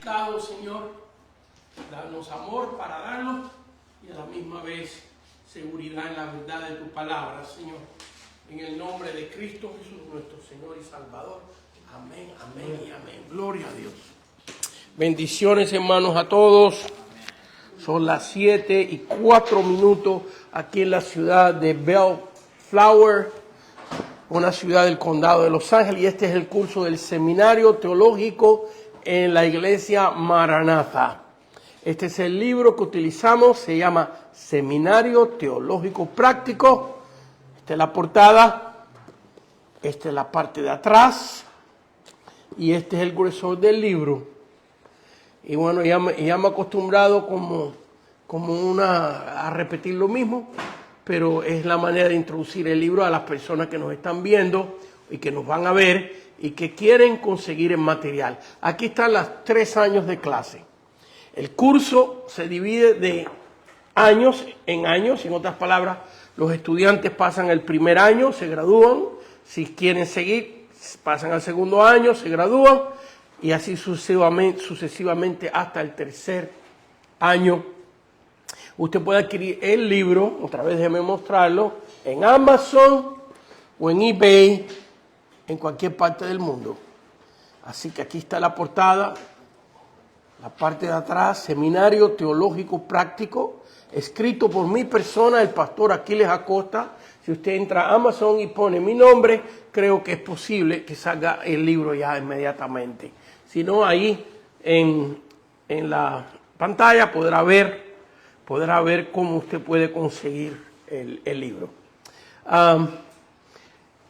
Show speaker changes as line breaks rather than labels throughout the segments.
predicado, Señor. Danos amor para darlo y a la misma vez seguridad en la verdad de tu palabra, Señor. En el nombre de Cristo Jesús, nuestro Señor y Salvador. Amén, amén y amén. Gloria a Dios. Bendiciones, hermanos, a todos. Son las 7:04 aquí en la ciudad de Bellflower, una ciudad del condado de Los Ángeles, y este es el curso del seminario teológico en la iglesia Maranatha. Este es el libro que utilizamos, se llama Seminario Teológico Práctico. Esta es la portada, esta es la parte de atrás, y este es el gruesor del libro. Y bueno, ya me he acostumbrado a repetir lo mismo, pero es la manera de introducir el libro a las personas que nos están viendo y que nos van a ver y que quieren conseguir el material. Aquí están los 3 años de clase. El curso se divide de años, en otras palabras, los estudiantes pasan el primer año, se gradúan, si quieren seguir, pasan al segundo año, se gradúan, y así sucesivamente hasta el tercer año. Usted puede adquirir el libro, otra vez déjeme mostrarlo, en Amazon o en eBay, en cualquier parte del mundo. Así que aquí está la portada, la parte de atrás, Seminario Teológico Práctico, escrito por mi persona, el pastor Aquiles Acosta. Si usted entra a Amazon y pone mi nombre, creo que es posible que salga el libro ya inmediatamente. Si no, ahí en la pantalla podrá ver cómo usted puede conseguir el libro.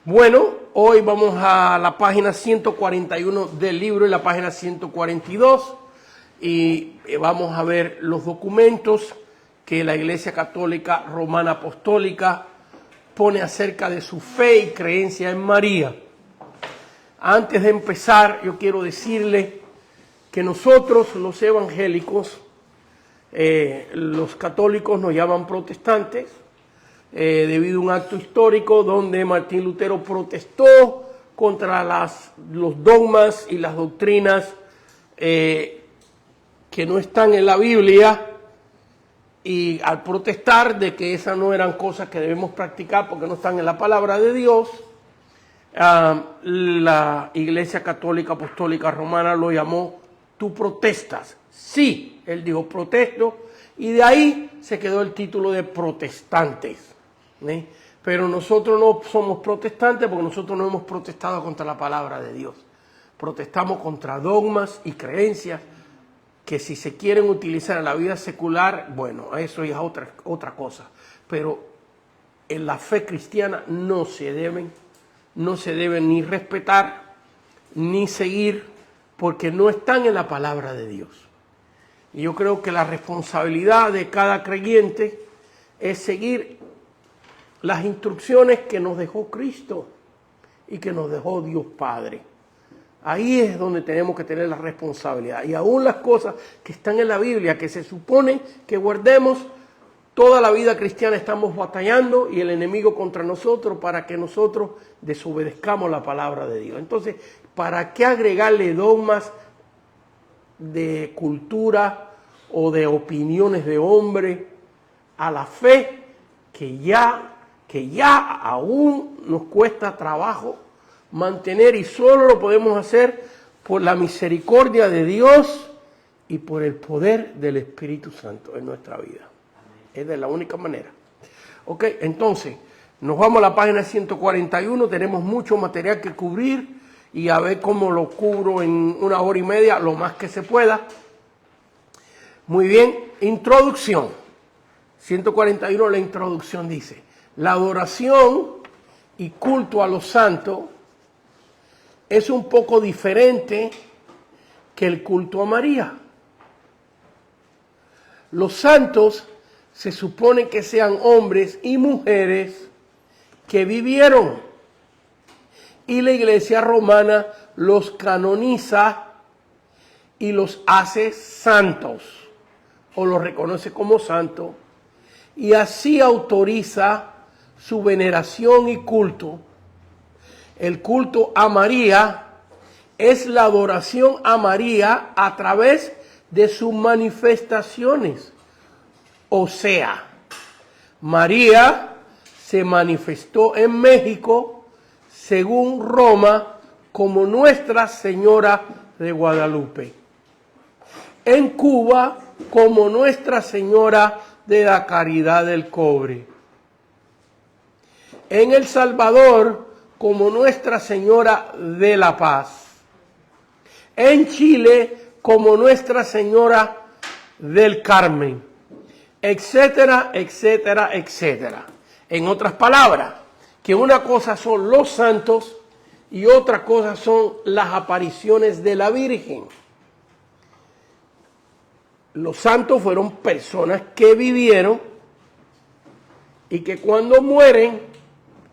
Bueno, hoy vamos a la página 141 del libro y la página 142 y vamos a ver los documentos que la Iglesia Católica Romana Apostólica pone acerca de su fe y creencia en María. Antes de empezar, yo quiero decirle que nosotros, los evangélicos, los católicos nos llaman protestantes, debido a un acto histórico donde Martín Lutero protestó contra los dogmas y las doctrinas que no están en la Biblia, y al protestar de que esas no eran cosas que debemos practicar porque no están en la palabra de Dios, la Iglesia Católica Apostólica Romana lo llamó "tú protestas". Sí, él dijo protesto, y de ahí se quedó el título de protestantes. Pero nosotros no somos protestantes porque nosotros no hemos protestado contra la palabra de Dios. Protestamos contra dogmas y creencias que si se quieren utilizar en la vida secular, bueno, eso ya es otra cosa. Pero en la fe cristiana no se deben ni respetar ni seguir porque no están en la palabra de Dios. Y yo creo que la responsabilidad de cada creyente es seguir las instrucciones que nos dejó Cristo y que nos dejó Dios Padre. Ahí es donde tenemos que tener la responsabilidad. Y aún las cosas que están en la Biblia, que se supone que guardemos, toda la vida cristiana estamos batallando y el enemigo contra nosotros para que nosotros desobedezcamos la palabra de Dios. Entonces, ¿para qué agregarle dogmas de cultura o de opiniones de hombre a la fe que ya aún nos cuesta trabajo mantener, y solo lo podemos hacer por la misericordia de Dios y por el poder del Espíritu Santo en nuestra vida? Es de la única manera. Ok, entonces, nos vamos a la página 141, tenemos mucho material que cubrir y a ver cómo lo cubro en 1 hora y media, lo más que se pueda. Muy bien, introducción. 141, la introducción dice: la adoración y culto a los santos es un poco diferente que el culto a María. Los santos se supone que sean hombres y mujeres que vivieron, y la Iglesia Romana los canoniza y los hace santos, o los reconoce como santos, y así autoriza su veneración y culto. El culto a María es la adoración a María a través de sus manifestaciones. O sea, María se manifestó en México, según Roma, como Nuestra Señora de Guadalupe. En Cuba, como Nuestra Señora de la Caridad del Cobre. En El Salvador, como Nuestra Señora de la Paz. En Chile, como Nuestra Señora del Carmen, etcétera, etcétera, etcétera. En otras palabras, que una cosa son los santos y otra cosa son las apariciones de la Virgen. Los santos fueron personas que vivieron y que cuando mueren,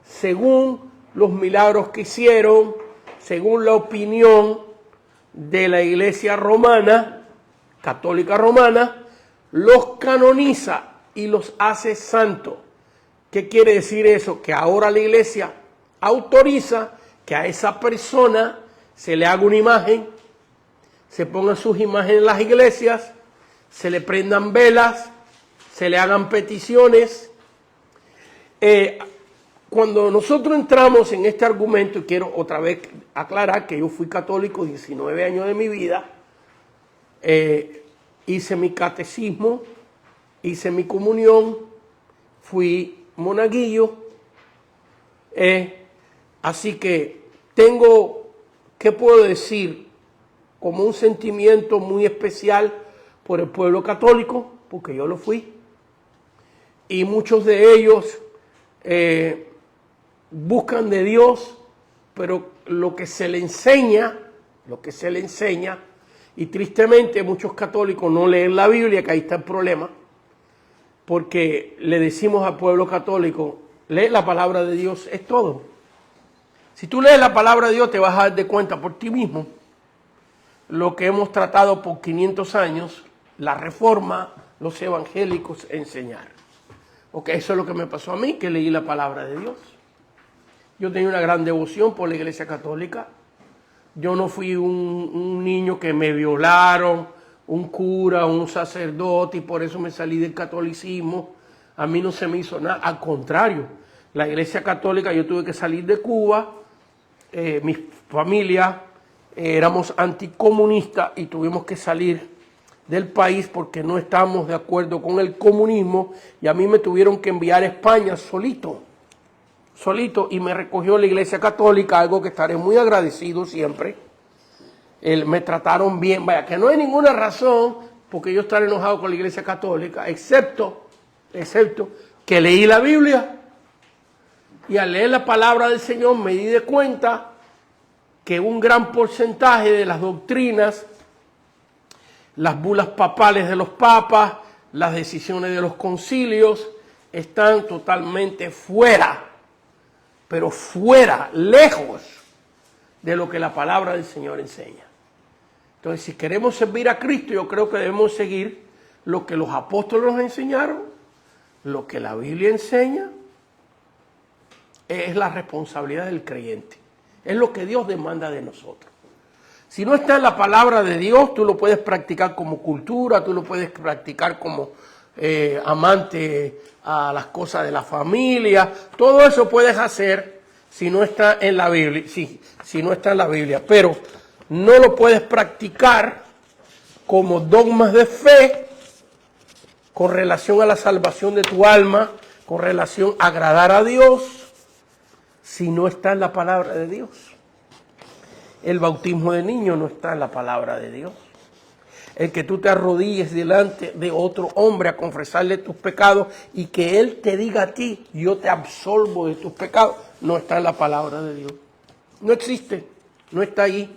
según los milagros que hicieron, según la opinión de la Iglesia romana, católica romana, los canoniza y los hace santos. ¿Qué quiere decir eso? Que ahora la Iglesia autoriza que a esa persona se le haga una imagen, se pongan sus imágenes en las iglesias, se le prendan velas, se le hagan peticiones. Cuando nosotros entramos en este argumento, y quiero otra vez aclarar que yo fui católico 19 años de mi vida, hice mi catecismo, hice mi comunión, fui monaguillo, así que tengo, ¿qué puedo decir? Como un sentimiento muy especial por el pueblo católico, porque yo lo fui, y muchos de ellos buscan de Dios, pero lo que se le enseña, y tristemente muchos católicos no leen la Biblia, que ahí está el problema, porque le decimos al pueblo católico, lee la palabra de Dios, es todo. Si tú lees la palabra de Dios, te vas a dar de cuenta por ti mismo lo que hemos tratado por 500 años, la Reforma, los evangélicos enseñar. Ok, eso es lo que me pasó a mí, que leí la palabra de Dios. Yo tenía una gran devoción por la Iglesia Católica. Yo no fui un niño que me violaron, un cura, un sacerdote, y por eso me salí del catolicismo. A mí no se me hizo nada. Al contrario, la Iglesia Católica, yo tuve que salir de Cuba. Mi familia éramos anticomunistas y tuvimos que salir del país porque no estábamos de acuerdo con el comunismo, y a mí me tuvieron que enviar a España solito, y me recogió la Iglesia Católica, algo que estaré muy agradecido siempre. Me trataron bien, vaya, que no hay ninguna razón porque yo estar enojado con la Iglesia Católica, excepto que leí la Biblia, y al leer la palabra del Señor me di de cuenta que un gran porcentaje de las doctrinas, las bulas papales de los papas, las decisiones de los concilios, están totalmente fuera, pero fuera, lejos de lo que la palabra del Señor enseña. Entonces, si queremos servir a Cristo, yo creo que debemos seguir lo que los apóstoles nos enseñaron, lo que la Biblia enseña. Es la responsabilidad del creyente, es lo que Dios demanda de nosotros. Si no está en la palabra de Dios, tú lo puedes practicar como cultura, tú lo puedes practicar como amante a las cosas de la familia, todo eso puedes hacer si no está en la Biblia, si no está en la Biblia, pero no lo puedes practicar como dogmas de fe con relación a la salvación de tu alma, con relación a agradar a Dios, si no está en la palabra de Dios. El bautismo de niño no está en la palabra de Dios. El que tú te arrodilles delante de otro hombre a confesarle tus pecados y que él te diga a ti, yo te absolvo de tus pecados, no está en la palabra de Dios. No existe, no está ahí.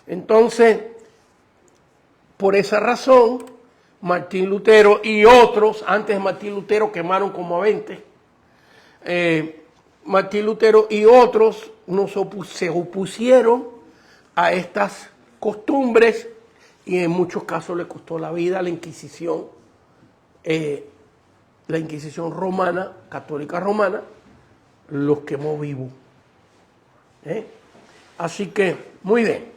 Entonces, por esa razón, Martín Lutero y otros, antes de Martín Lutero quemaron como a 20, Martín Lutero y otros se opusieron a estas costumbres, y en muchos casos le costó la vida a la Inquisición romana, católica romana, los quemó vivos. Así que, muy bien.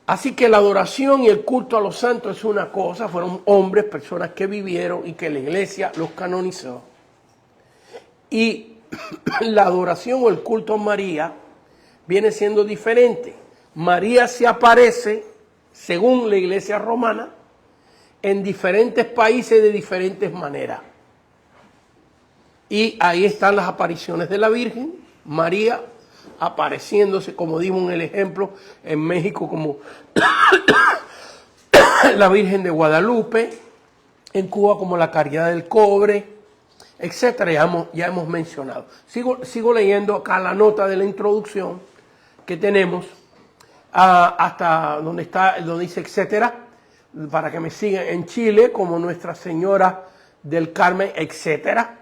Así que la adoración y el culto a los santos es una cosa, fueron hombres, personas que vivieron y que la iglesia los canonizó. Y la adoración o el culto a María viene siendo diferente. María se aparece, según la iglesia romana, en diferentes países de diferentes maneras. Y ahí están las apariciones de la Virgen, María, apareciéndose, como dimos en el ejemplo, en México como la Virgen de Guadalupe, en Cuba como la Caridad del Cobre, etcétera, ya hemos mencionado. Sigo leyendo acá la nota de la introducción que tenemos hasta donde dice etcétera, para que me sigan en Chile como Nuestra Señora del Carmen, etcétera.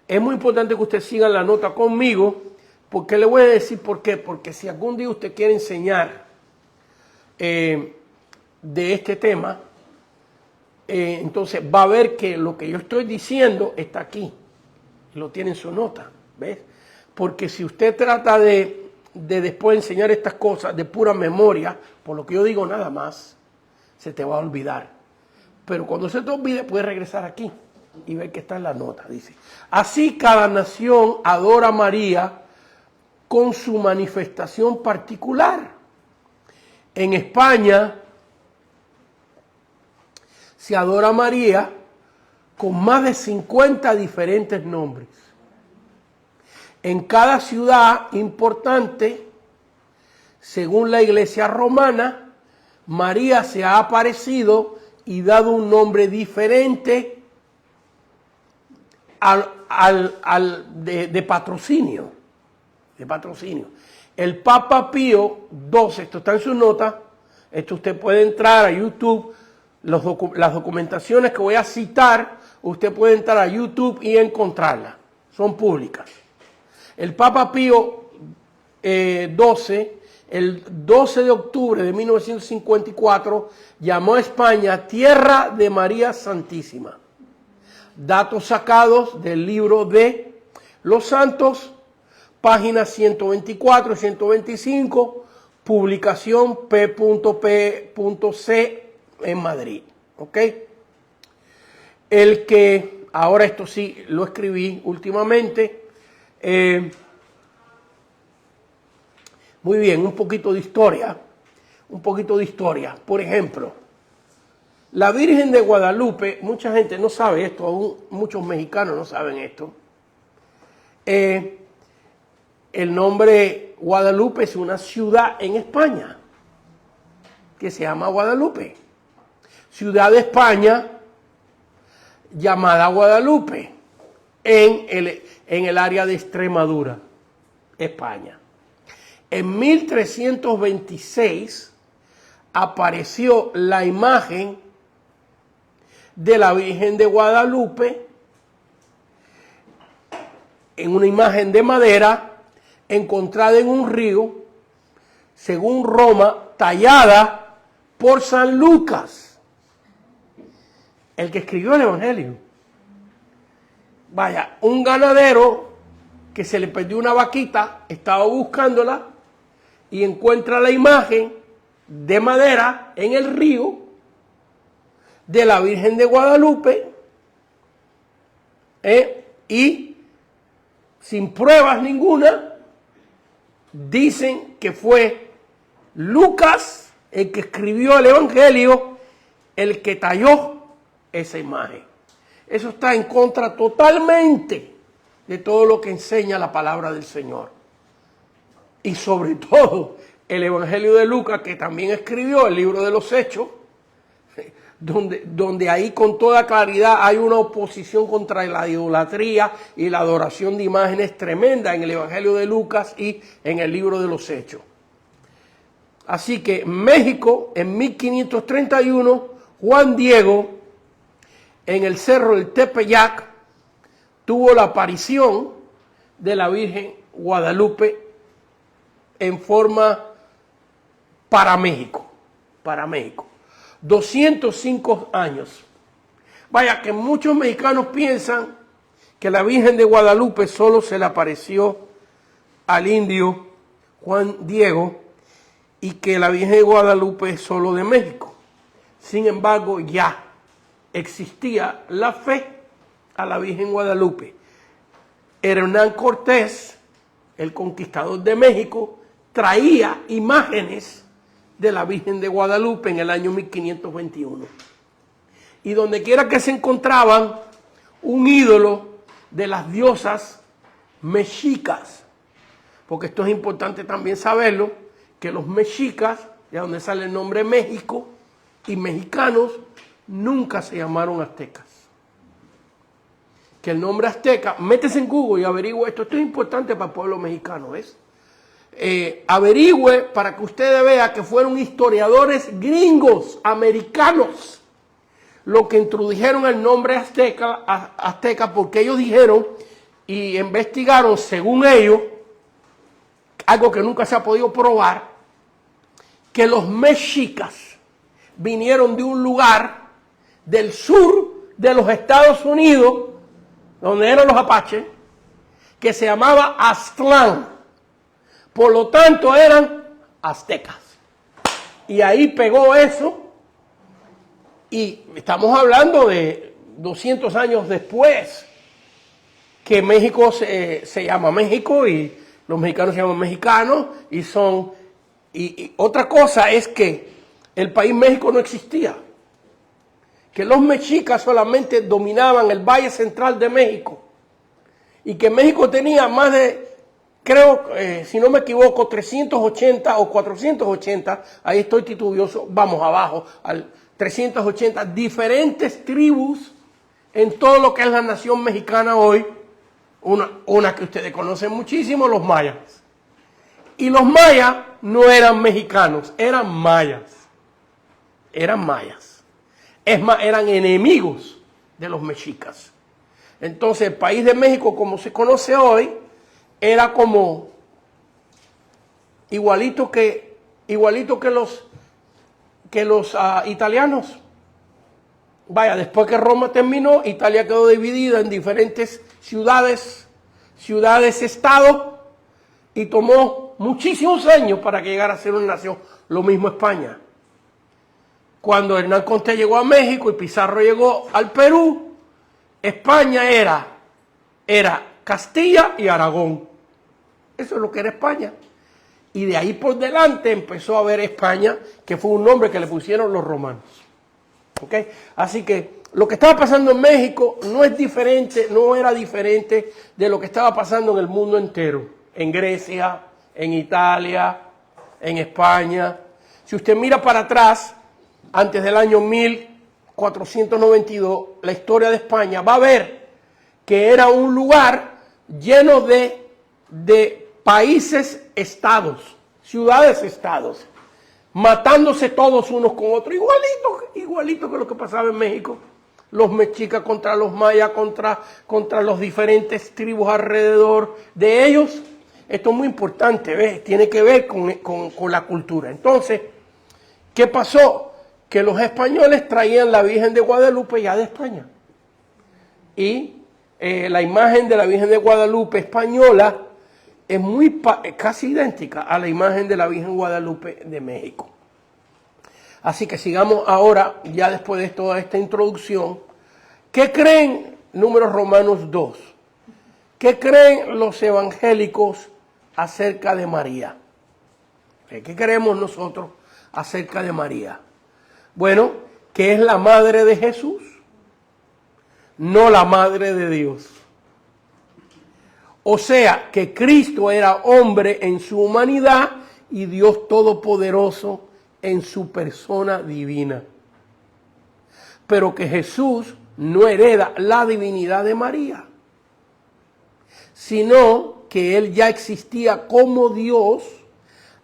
Es muy importante que usted siga la nota conmigo, porque le voy a decir por qué. Porque si algún día usted quiere enseñar de este tema, entonces va a ver que lo que yo estoy diciendo está aquí. Lo tiene en su nota, ¿ves? Porque si usted trata de después enseñar estas cosas de pura memoria, por lo que yo digo nada más, se te va a olvidar. Pero cuando se te olvide, puedes regresar aquí y ver que está en la nota. Dice, así cada nación adora a María con su manifestación particular. En España se adora a María con más de 50 diferentes nombres. En cada ciudad importante, según la iglesia romana, María se ha aparecido y dado un nombre diferente de patrocinio. El Papa Pío XII, esto está en su nota, esto usted puede entrar a YouTube, las documentaciones que voy a citar, usted puede entrar a YouTube y encontrarlas, son públicas. El Papa Pío XII, el 12 de octubre de 1954, llamó a España Tierra de María Santísima. Datos sacados del libro de los Santos, páginas 124 y 125, publicación P.P.C. en Madrid. ¿Ok? El que, ahora esto sí lo escribí últimamente, muy bien, un poquito de historia. Por ejemplo, la Virgen de Guadalupe, mucha gente no sabe esto, aún muchos mexicanos no saben esto. El nombre Guadalupe es una ciudad en España que se llama Guadalupe. Ciudad de España llamada Guadalupe en el área de Extremadura, España. En 1326 apareció la imagen de la Virgen de Guadalupe en una imagen de madera encontrada en un río, según Roma, tallada por San Lucas, el que escribió el Evangelio. Vaya, un ganadero que se le perdió una vaquita, estaba buscándola y encuentra la imagen de madera en el río de la Virgen de Guadalupe, y sin pruebas ninguna, dicen que fue Lucas, el que escribió el Evangelio, el que talló esa imagen. Eso está en contra totalmente de todo lo que enseña la palabra del Señor. Y sobre todo el Evangelio de Lucas, que también escribió el libro de los Hechos, donde ahí con toda claridad hay una oposición contra la idolatría y la adoración de imágenes tremenda en el Evangelio de Lucas y en el libro de los Hechos. Así que México, en 1531, Juan Diego, en el cerro del Tepeyac, tuvo la aparición de la Virgen Guadalupe en forma para México. 205 años. Vaya, que muchos mexicanos piensan que la Virgen de Guadalupe solo se le apareció al indio Juan Diego, y que la Virgen de Guadalupe es solo de México. Sin embargo, ya existía la fe a la Virgen de Guadalupe. Hernán Cortés, el conquistador de México, traía imágenes de la Virgen de Guadalupe en el año 1521. Y donde quiera que se encontraban un ídolo de las diosas mexicas, porque esto es importante también saberlo, que los mexicas, de donde sale el nombre México, y mexicanos, nunca se llamaron aztecas. Que el nombre azteca, métese en Google y averigüe esto es importante para el pueblo mexicano, ¿ves? Averigüe para que usted vea que fueron historiadores gringos, americanos, los que introdujeron el nombre azteca porque ellos dijeron y investigaron, según ellos, algo que nunca se ha podido probar, que los mexicas vinieron de un lugar del sur de los Estados Unidos, donde eran los apaches, que se llamaba Aztlán. Por lo tanto, eran aztecas. Y ahí pegó eso. Y estamos hablando de 200 años después, que México se llama México y los mexicanos se llaman mexicanos. Y otra cosa es que el país México no existía. Que los mexicas solamente dominaban el Valle Central de México y que México tenía más de, creo, si no me equivoco, 380 o 480, ahí estoy titubioso, vamos abajo, al 380 diferentes tribus en todo lo que es la nación mexicana hoy, una que ustedes conocen muchísimo, los mayas. Y los mayas no eran mexicanos, eran mayas. Eran mayas. Es más, eran enemigos de los mexicas. Entonces, el país de México, como se conoce hoy, era como igualito que los italianos. Vaya, después que Roma terminó, Italia quedó dividida en diferentes ciudades-estados, y tomó muchísimos años para que llegara a ser una nación. Lo mismo España. Cuando Hernán Cortés llegó a México y Pizarro llegó al Perú, España era Castilla y Aragón. Eso es lo que era España. Y de ahí por delante empezó a haber España, que fue un nombre que le pusieron los romanos. ¿Ok? Así que lo que estaba pasando en México no era diferente de lo que estaba pasando en el mundo entero. En Grecia, en Italia, en España. Si usted mira para atrás, antes del año 1492, la historia de España, va a ver que era un lugar lleno de países-estados, ciudades-estados, matándose todos unos con otros, igualito que lo que pasaba en México. Los mexicas contra los mayas, contra los diferentes tribus alrededor de ellos. Esto es muy importante, ¿ves? Tiene que ver con la cultura. Entonces, ¿qué pasó? Que los españoles traían la Virgen de Guadalupe ya de España. Y la imagen de la Virgen de Guadalupe española es casi idéntica a la imagen de la Virgen de Guadalupe de México. Así que sigamos ahora, ya después de toda esta introducción. ¿Qué creen, Números Romanos 2? ¿Qué creen los evangélicos acerca de María? ¿Qué creemos nosotros acerca de María? Bueno, que es la madre de Jesús, no la madre de Dios. O sea, que Cristo era hombre en su humanidad y Dios todopoderoso en su persona divina. Pero que Jesús no hereda la divinidad de María, sino que él ya existía como Dios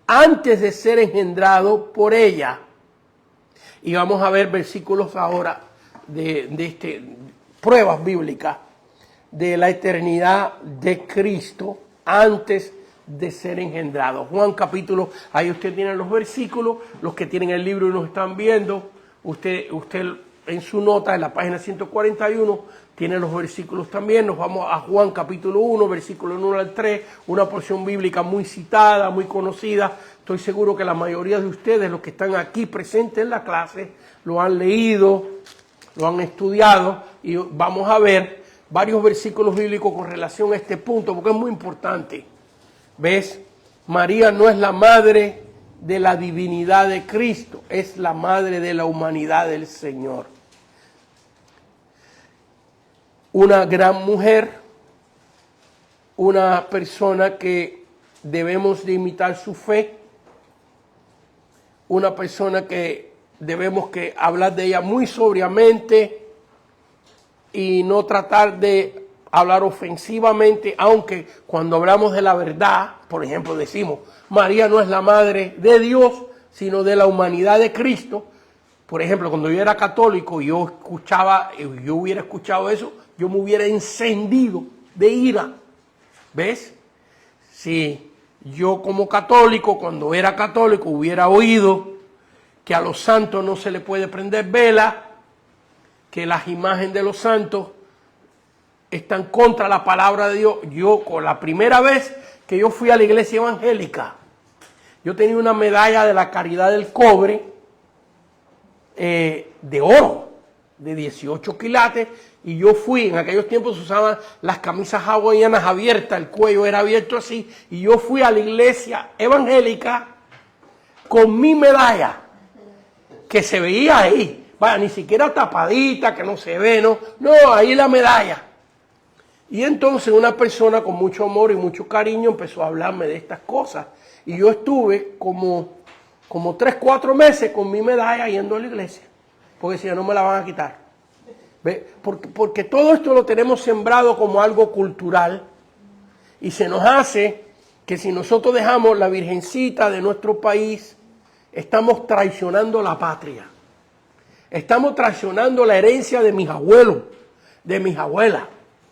antes de ser engendrado por ella. Y vamos a ver versículos ahora de pruebas bíblicas de la eternidad de Cristo antes de ser engendrado. Juan capítulo, ahí usted tiene los versículos, los que tienen el libro y nos están viendo, usted en su nota, en la página 141, tiene los versículos también. Nos vamos a Juan capítulo 1, versículo 1 al 3, una porción bíblica muy citada, muy conocida. Estoy seguro que la mayoría de ustedes, los que están aquí presentes en la clase, lo han leído, lo han estudiado, y vamos a ver varios versículos bíblicos con relación a este punto, porque es muy importante. ¿Ves? María no es la madre de la divinidad de Cristo, es la madre de la humanidad del Señor. Una gran mujer, una persona que debemos de imitar su fe, una persona que debemos que hablar de ella muy sobriamente y no tratar de hablar ofensivamente, aunque cuando hablamos de la verdad, por ejemplo, decimos, María no es la madre de Dios, sino de la humanidad de Cristo. Por ejemplo, cuando yo era católico y yo hubiera escuchado eso, yo me hubiera encendido de ira. ¿Ves? Si yo como católico, cuando era católico, hubiera oído que a los santos no se le puede prender vela, que las imágenes de los santos están contra la palabra de Dios. Yo, con la primera vez que yo fui a la iglesia evangélica, yo tenía una medalla de la Caridad del Cobre de oro, de 18 quilates, y yo fui, en aquellos tiempos se usaban las camisas hawaianas abiertas, el cuello era abierto así, y yo fui a la iglesia evangélica con mi medalla, que se veía ahí, vaya, ni siquiera tapadita, que no se ve, no, ahí la medalla. Y entonces una persona con mucho amor y mucho cariño empezó a hablarme de estas cosas. Y yo estuve como 3-4 meses con mi medalla yendo a la iglesia. Porque si no me la van a quitar. ¿Ve? Porque todo esto lo tenemos sembrado como algo cultural. Y se nos hace que si nosotros dejamos la virgencita de nuestro país, estamos traicionando la patria. Estamos traicionando la herencia de mis abuelos, de mis abuelas.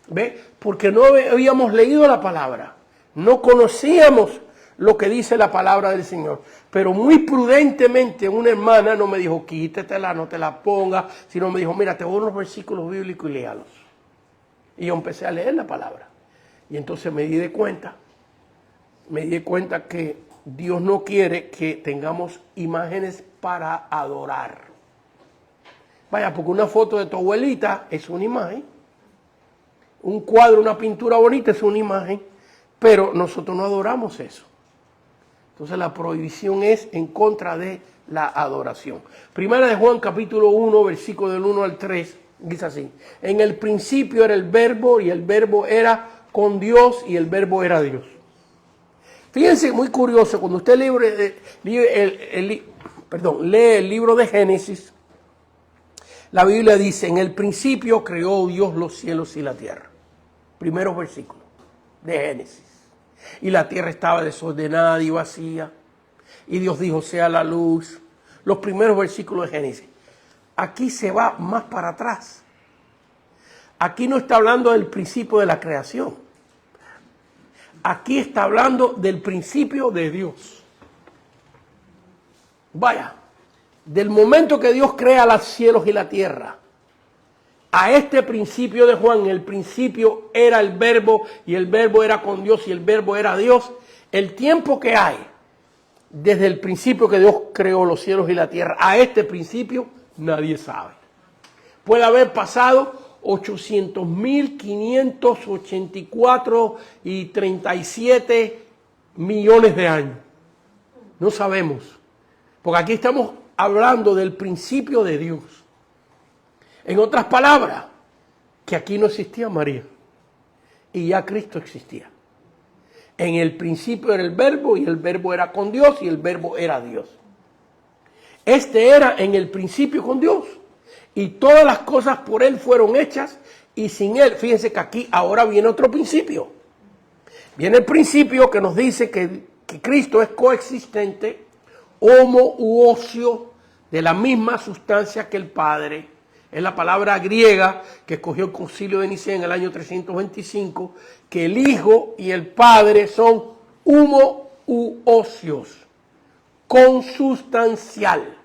¿Ve? Porque no habíamos leído la palabra, no conocíamos lo que dice la palabra del Señor. Pero muy prudentemente una hermana no me dijo, quítetela, no te la pongas, sino me dijo, mira, te voy a unos versículos bíblicos y léalos. Y yo empecé a leer la palabra. Y entonces me di cuenta que Dios no quiere que tengamos imágenes para adorar. Vaya, porque una foto de tu abuelita es una imagen. Un cuadro, una pintura bonita es una imagen, pero nosotros no adoramos eso. Entonces la prohibición es en contra de la adoración. Primera de Juan capítulo 1, versículo del 1 al 3, dice así. En el principio era el verbo y el verbo era con Dios y el verbo era Dios. Fíjense, muy curioso, cuando usted lee el libro de Génesis, la Biblia dice, en el principio creó Dios los cielos y la tierra. Primeros versículos de Génesis. Y la tierra estaba desordenada y vacía. Y Dios dijo, sea la luz. Los primeros versículos de Génesis. Aquí se va más para atrás. Aquí no está hablando del principio de la creación. Aquí está hablando del principio de Dios. Vaya. Del momento que Dios crea los cielos y la tierra, a este principio de Juan, el principio era el verbo y el verbo era con Dios y el verbo era Dios, el tiempo que hay desde el principio que Dios creó los cielos y la tierra a este principio, nadie sabe. Puede haber pasado 800.584 y 37 millones de años. No sabemos, porque aquí estamos hablando del principio de Dios. En otras palabras, que aquí no existía María y ya Cristo existía. En el principio era el verbo y el verbo era con Dios y el verbo era Dios. Este era en el principio con Dios y todas las cosas por Él fueron hechas y sin Él, fíjense que aquí ahora viene otro principio. Viene el principio que nos dice que Cristo es coexistente, homoouosio, de la misma sustancia que el Padre. Es la palabra griega que escogió el Concilio de Nicea en el año 325, que el Hijo y el Padre son homoouosios, consustancial,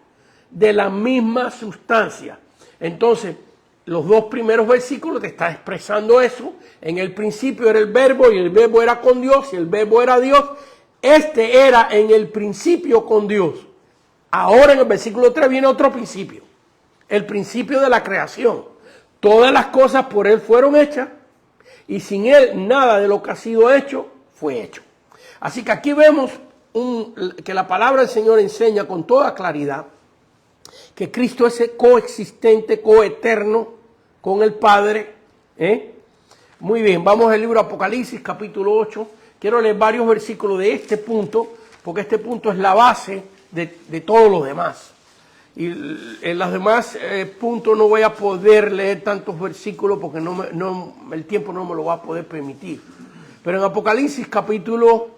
de la misma sustancia. Entonces, los dos primeros versículos te están expresando eso. En el principio era el verbo y el verbo era con Dios y el verbo era Dios. Este era en el principio con Dios. Ahora en el versículo 3 viene otro principio. El principio de la creación. Todas las cosas por Él fueron hechas y sin Él nada de lo que ha sido hecho fue hecho. Así que aquí vemos que la palabra del Señor enseña con toda claridad que Cristo es coexistente, coeterno con el Padre. Muy bien, vamos al libro de Apocalipsis, capítulo 8. Quiero leer varios versículos de este punto, porque este punto es la base de todos los demás. Y en los demás puntos no voy a poder leer tantos versículos porque el tiempo no me lo va a poder permitir. Pero en Apocalipsis capítulo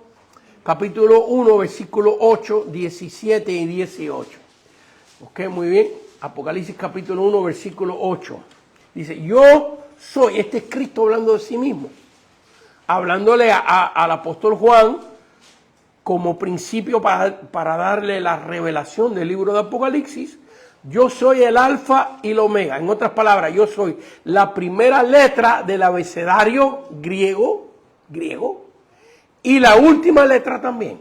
1, versículo 8, 17 y 18. Ok, muy bien. Apocalipsis capítulo 1, versículo 8. Dice, yo soy, este es Cristo hablando de sí mismo. Hablándole al apóstol Juan como principio para darle la revelación del libro de Apocalipsis. Yo soy el alfa y el omega. En otras palabras, yo soy la primera letra del abecedario griego, y la última letra también.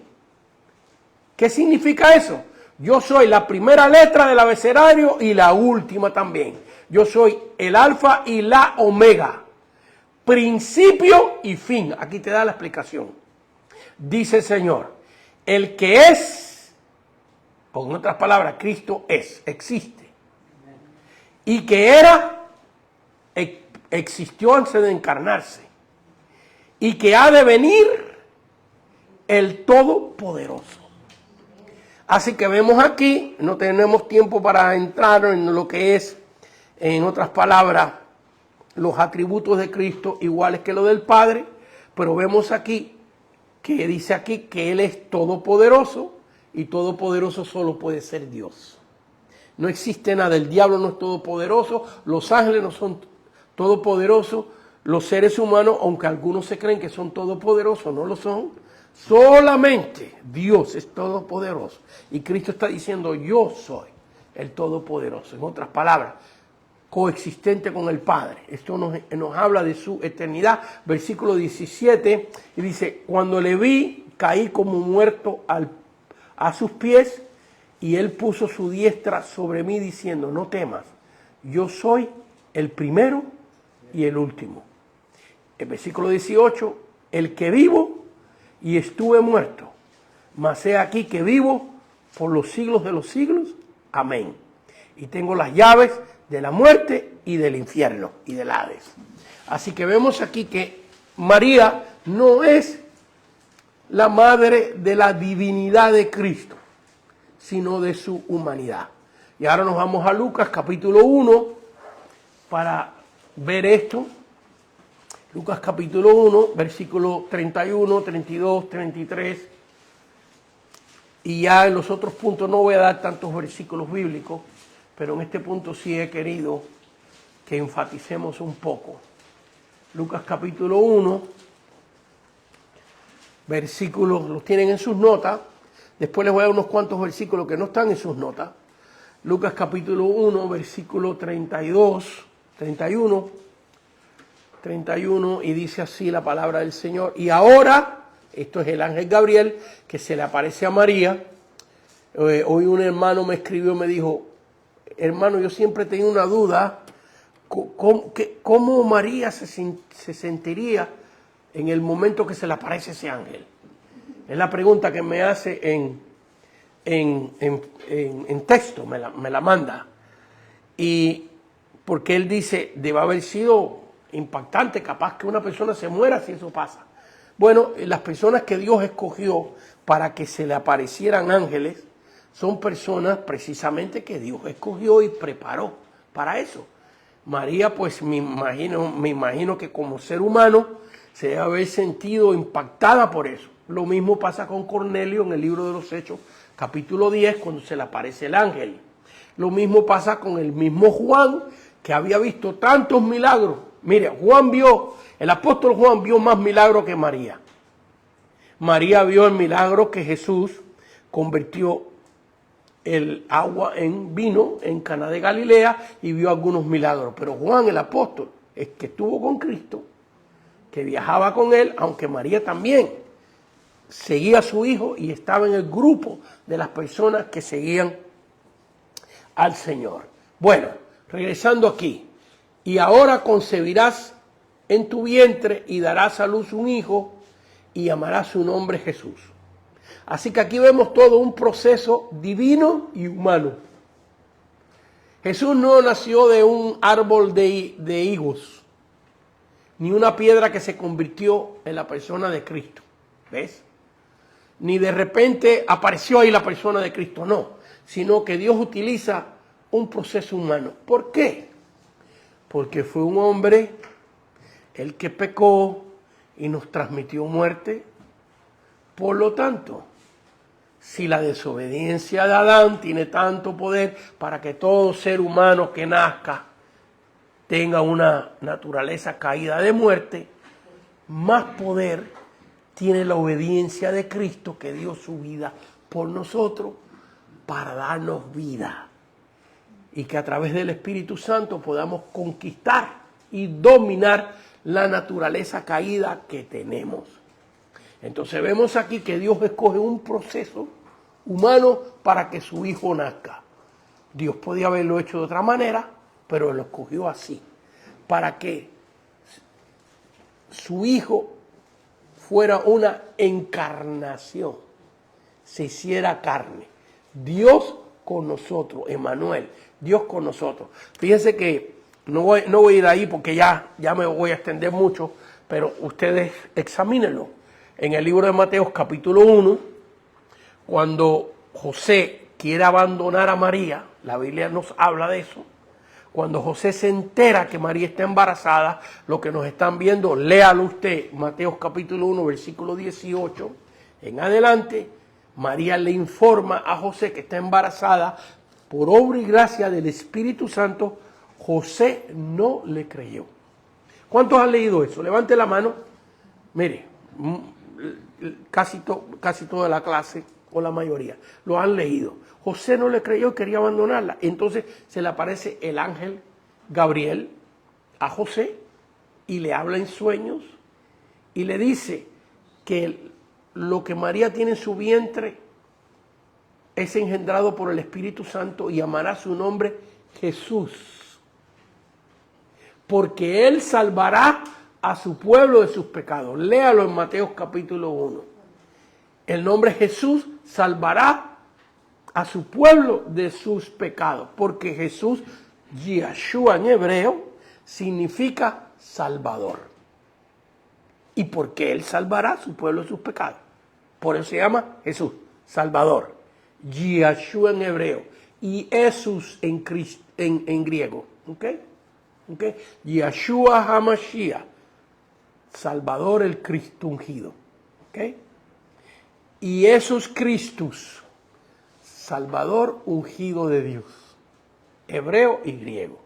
¿Qué significa eso? Yo soy la primera letra del abecedario y la última también. Yo soy el alfa y la omega. Principio y fin. Aquí te da la explicación. Dice el Señor, el que es, o en otras palabras, Cristo existe. Y que era, existió antes de encarnarse. Y que ha de venir el Todopoderoso. Así que vemos aquí, no tenemos tiempo para entrar en lo que es, en otras palabras, los atributos de Cristo iguales que los del Padre, pero vemos aquí que dice aquí que Él es todopoderoso y todopoderoso solo puede ser Dios. No existe nada, el diablo no es todopoderoso, los ángeles no son todopoderosos, los seres humanos, aunque algunos se creen que son todopoderosos, no lo son. Solamente Dios es todopoderoso. Y Cristo está diciendo, yo soy el todopoderoso. En otras palabras, coexistente con el Padre. Esto nos habla de su eternidad. Versículo 17, y dice, cuando le vi, caí como muerto a sus pies, y Él puso su diestra sobre mí, diciendo, no temas, yo soy el primero y el último. El versículo 18, el que vivo y estuve muerto, mas he aquí que vivo por los siglos de los siglos. Amén. Y tengo las llaves de la muerte y del infierno y del Hades. Así que vemos aquí que María no es la madre de la divinidad de Cristo, sino de su humanidad. Y ahora nos vamos a Lucas capítulo 1 para ver esto. Lucas capítulo 1, versículo 31, 32, 33. Y ya en los otros puntos no voy a dar tantos versículos bíblicos, pero en este punto sí he querido que enfaticemos un poco. Lucas capítulo 1, versículos, los tienen en sus notas. Después les voy a dar unos cuantos versículos que no están en sus notas. Lucas capítulo 1, versículo 32, 31, y dice así la palabra del Señor. Y ahora, esto es el ángel Gabriel que se le aparece a María. Hoy un hermano me escribió, me dijo, hermano, yo siempre tenía una duda, ¿cómo María se sentiría en el momento que se le aparece ese ángel? Es la pregunta que me hace en texto, me la manda. Y porque él dice, debe haber sido impactante, capaz que una persona se muera si eso pasa. Bueno, las personas que Dios escogió para que se le aparecieran ángeles son personas precisamente que Dios escogió y preparó para eso. María, pues me imagino que como ser humano se debe haber sentido impactada por eso. Lo mismo pasa con Cornelio en el libro de los Hechos, capítulo 10, cuando se le aparece el ángel. Lo mismo pasa con el mismo Juan, que había visto tantos milagros. Mire, el apóstol Juan vio más milagros que María. María vio el milagro que Jesús convirtió el agua en vino en Caná de Galilea y vio algunos milagros. Pero Juan el apóstol, el que estuvo con Cristo, que viajaba con él, aunque María también seguía a su hijo y estaba en el grupo de las personas que seguían al Señor. Bueno, regresando aquí. Y ahora concebirás en tu vientre y darás a luz un hijo y llamarás su nombre Jesús. Así que aquí vemos todo un proceso divino y humano. Jesús no nació de un árbol de higos, ni una piedra que se convirtió en la persona de Cristo. ¿Ves? Ni de repente apareció ahí la persona de Cristo, no. Sino que Dios utiliza un proceso humano. ¿Por qué? Porque fue un hombre el que pecó y nos transmitió muerte. Por lo tanto, si la desobediencia de Adán tiene tanto poder para que todo ser humano que nazca tenga una naturaleza caída de muerte, más poder tiene la obediencia de Cristo, que dio su vida por nosotros para darnos vida. Y que a través del Espíritu Santo podamos conquistar y dominar la naturaleza caída que tenemos. Entonces vemos aquí que Dios escoge un proceso humano para que su hijo nazca. Dios podía haberlo hecho de otra manera, pero Él lo escogió así, para que su hijo fuera una encarnación, se hiciera carne. Dios con nosotros, Emmanuel, Dios con nosotros. Fíjense que no voy a ir ahí porque ya me voy a extender mucho, pero ustedes examínenlo. En el libro de Mateo capítulo 1, cuando José quiere abandonar a María, la Biblia nos habla de eso. Cuando José se entera que María está embarazada, lo que nos están viendo, léalo usted, Mateo capítulo 1, versículo 18, en adelante, María le informa a José que está embarazada. Por obra y gracia del Espíritu Santo, José no le creyó. ¿Cuántos han leído eso? Levante la mano. Mire, casi toda la clase, o la mayoría, lo han leído. José no le creyó y quería abandonarla. Entonces se le aparece el ángel Gabriel a José y le habla en sueños y le dice que lo que María tiene en su vientre es engendrado por el Espíritu Santo y llamará su nombre Jesús, porque Él salvará a su pueblo de sus pecados. Léalo en Mateo capítulo 1. El nombre Jesús salvará a su pueblo de sus pecados, porque Jesús, Yeshua en hebreo, significa Salvador. ¿Y por qué Él salvará a su pueblo de sus pecados? Por eso se llama Jesús, Salvador. Yeshua en hebreo y Jesús en griego. ¿Ok? Yeshua HaMashiach, Salvador el Cristo ungido. ¿Ok? Y Jesús Christus, Salvador ungido de Dios, hebreo y griego.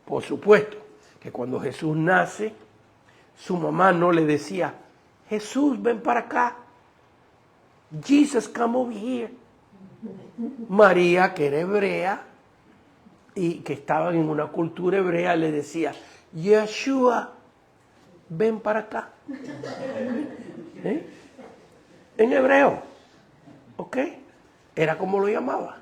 Por supuesto que cuando Jesús nace, su mamá no le decía, Jesús, ven para acá. Jesus, come over here. María, que era hebrea y que estaba en una cultura hebrea, le decía, Yeshua, ven para acá. En hebreo. ¿Ok? Era como lo llamaba.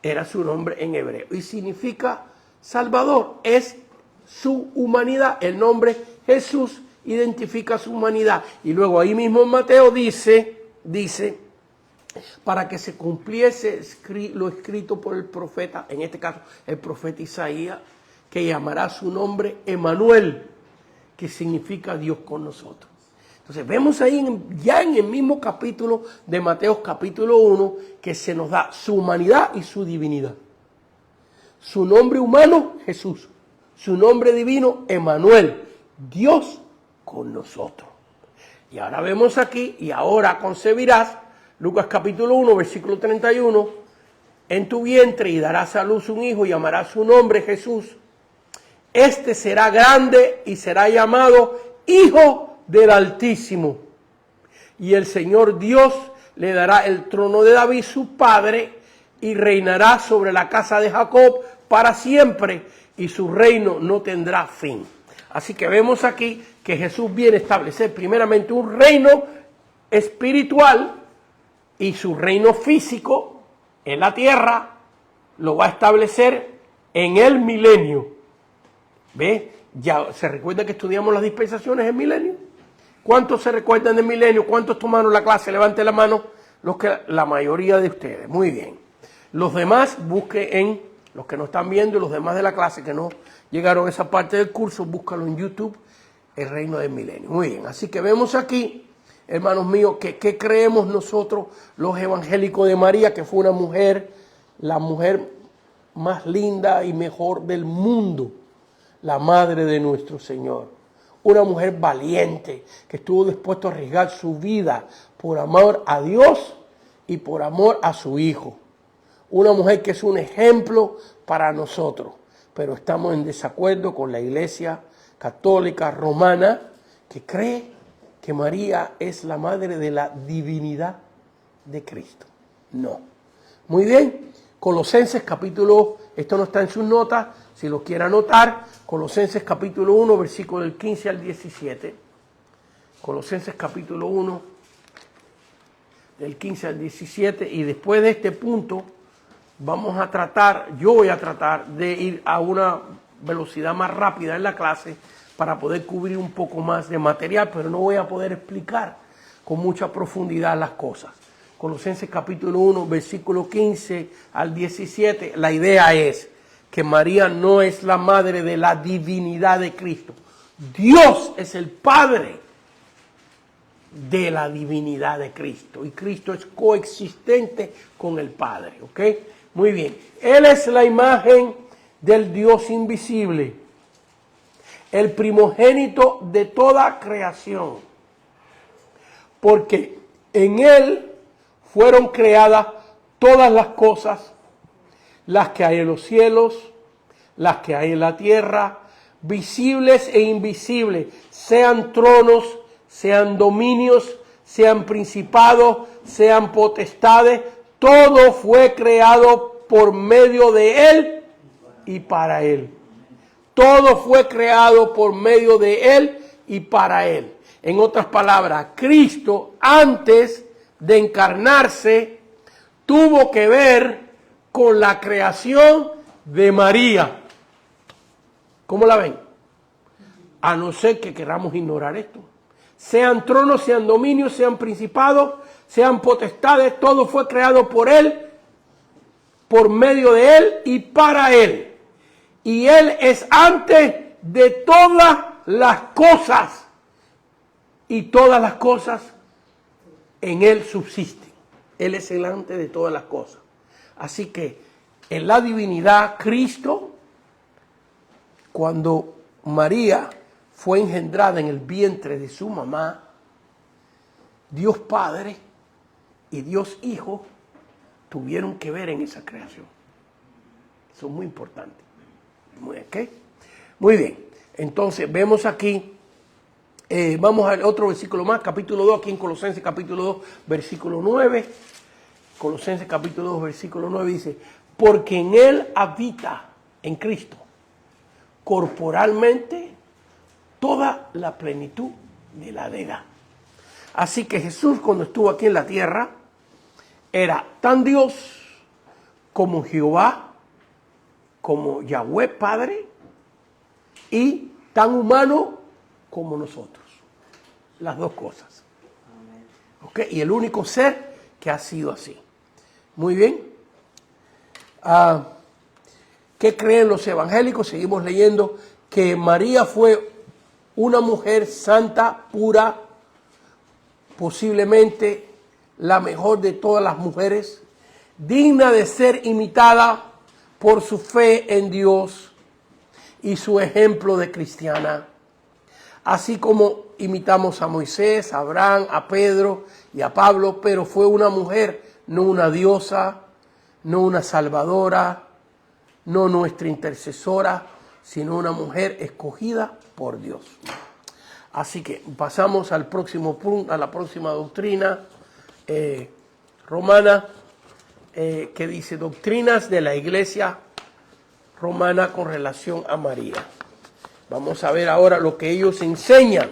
Era su nombre en hebreo. Y significa Salvador. Es su humanidad. El nombre Jesús identifica su humanidad. Y luego ahí mismo en Mateo dice, para que se cumpliese lo escrito por el profeta, en este caso el profeta Isaías, que llamará su nombre Emmanuel, que significa Dios con nosotros. Entonces vemos ahí ya en el mismo capítulo de Mateo capítulo 1 que se nos da su humanidad y su divinidad. Su nombre humano, Jesús. Su nombre divino, Emmanuel, Dios con nosotros. Y ahora vemos aquí, y ahora concebirás, Lucas capítulo 1, versículo 31, en tu vientre y darás a luz un hijo y llamarás su nombre Jesús. Este será grande y será llamado Hijo del Altísimo. Y el Señor Dios le dará el trono de David, su padre, y reinará sobre la casa de Jacob para siempre, y su reino no tendrá fin. Así que vemos aquí que Jesús viene a establecer primeramente un reino espiritual, y su reino físico en la tierra lo va a establecer en el milenio. ¿Ve? Ya se recuerda que estudiamos las dispensaciones en milenio. ¿Cuántos se recuerdan del milenio? ¿Cuántos tomaron la clase? Levante la mano. La mayoría de ustedes. Muy bien. Los demás, busquen los que no están viendo y los demás de la clase que no llegaron a esa parte del curso, búscalo en YouTube, el reino del milenio. Muy bien. Así que vemos aquí, hermanos míos, que creemos nosotros, los evangélicos, de María, que fue una mujer, la mujer más linda y mejor del mundo, la madre de nuestro Señor. Una mujer valiente, que estuvo dispuesta a arriesgar su vida por amor a Dios y por amor a su Hijo. Una mujer que es un ejemplo para nosotros, pero estamos en desacuerdo con la Iglesia Católica Romana, que cree que María es la madre de la divinidad de Cristo. No. Muy bien. Colosenses capítulo, esto no está en sus notas, si lo quiere anotar, Colosenses capítulo 1, versículo del 15 al 17. Colosenses capítulo 1, del 15 al 17, y después de este punto vamos a tratar, yo voy a tratar de ir a una velocidad más rápida en la clase para poder cubrir un poco más de material, pero no voy a poder explicar con mucha profundidad las cosas. Colosenses capítulo 1, versículo 15 al 17, la idea es que María no es la madre de la divinidad de Cristo. Dios es el Padre de la divinidad de Cristo, y Cristo es coexistente con el Padre, ¿ok? Muy bien. Él es la imagen del Dios invisible, el primogénito de toda creación, porque en Él fueron creadas todas las cosas, las que hay en los cielos, las que hay en la tierra, visibles e invisibles, sean tronos, sean dominios, sean principados, sean potestades, todo fue creado por medio de Él y para Él. Todo fue creado por medio de Él y para Él. En otras palabras, Cristo, antes de encarnarse, tuvo que ver con la creación de María. ¿Cómo la ven? A no ser que queramos ignorar esto. Sean tronos, sean dominios, sean principados, sean potestades, todo fue creado por Él, por medio de Él y para Él. Y Él es antes de todas las cosas, y todas las cosas en Él subsisten. Él es el antes de todas las cosas. Así que en la divinidad, Cristo, cuando María fue engendrada en el vientre de su mamá, Dios Padre y Dios Hijo tuvieron que ver en esa creación. Eso es muy importante. Muy bien. Entonces vemos aquí, vamos al otro versículo más, capítulo 2, aquí en Colosenses capítulo 2, versículo 9. Colosenses capítulo 2, versículo 9 dice, porque en Él habita, en Cristo, corporalmente toda la plenitud de la deidad. Así que Jesús, cuando estuvo aquí en la tierra, era tan Dios como Jehová, como Yahweh Padre, y tan humano como nosotros. Las dos cosas. ¿Okay? Y el único ser que ha sido así. Muy bien. ¿Qué creen los evangélicos? Seguimos leyendo que María fue una mujer santa, pura, posiblemente la mejor de todas las mujeres, digna de ser imitada por su fe en Dios y su ejemplo de cristiana. Así como imitamos a Moisés, a Abraham, a Pedro y a Pablo, pero fue una mujer, no una diosa, no una salvadora, no nuestra intercesora, sino una mujer escogida por Dios. Así que pasamos al próximo punto, a la próxima doctrina romana, que dice doctrinas de la Iglesia Romana con relación a María. Vamos a ver ahora lo que ellos enseñan,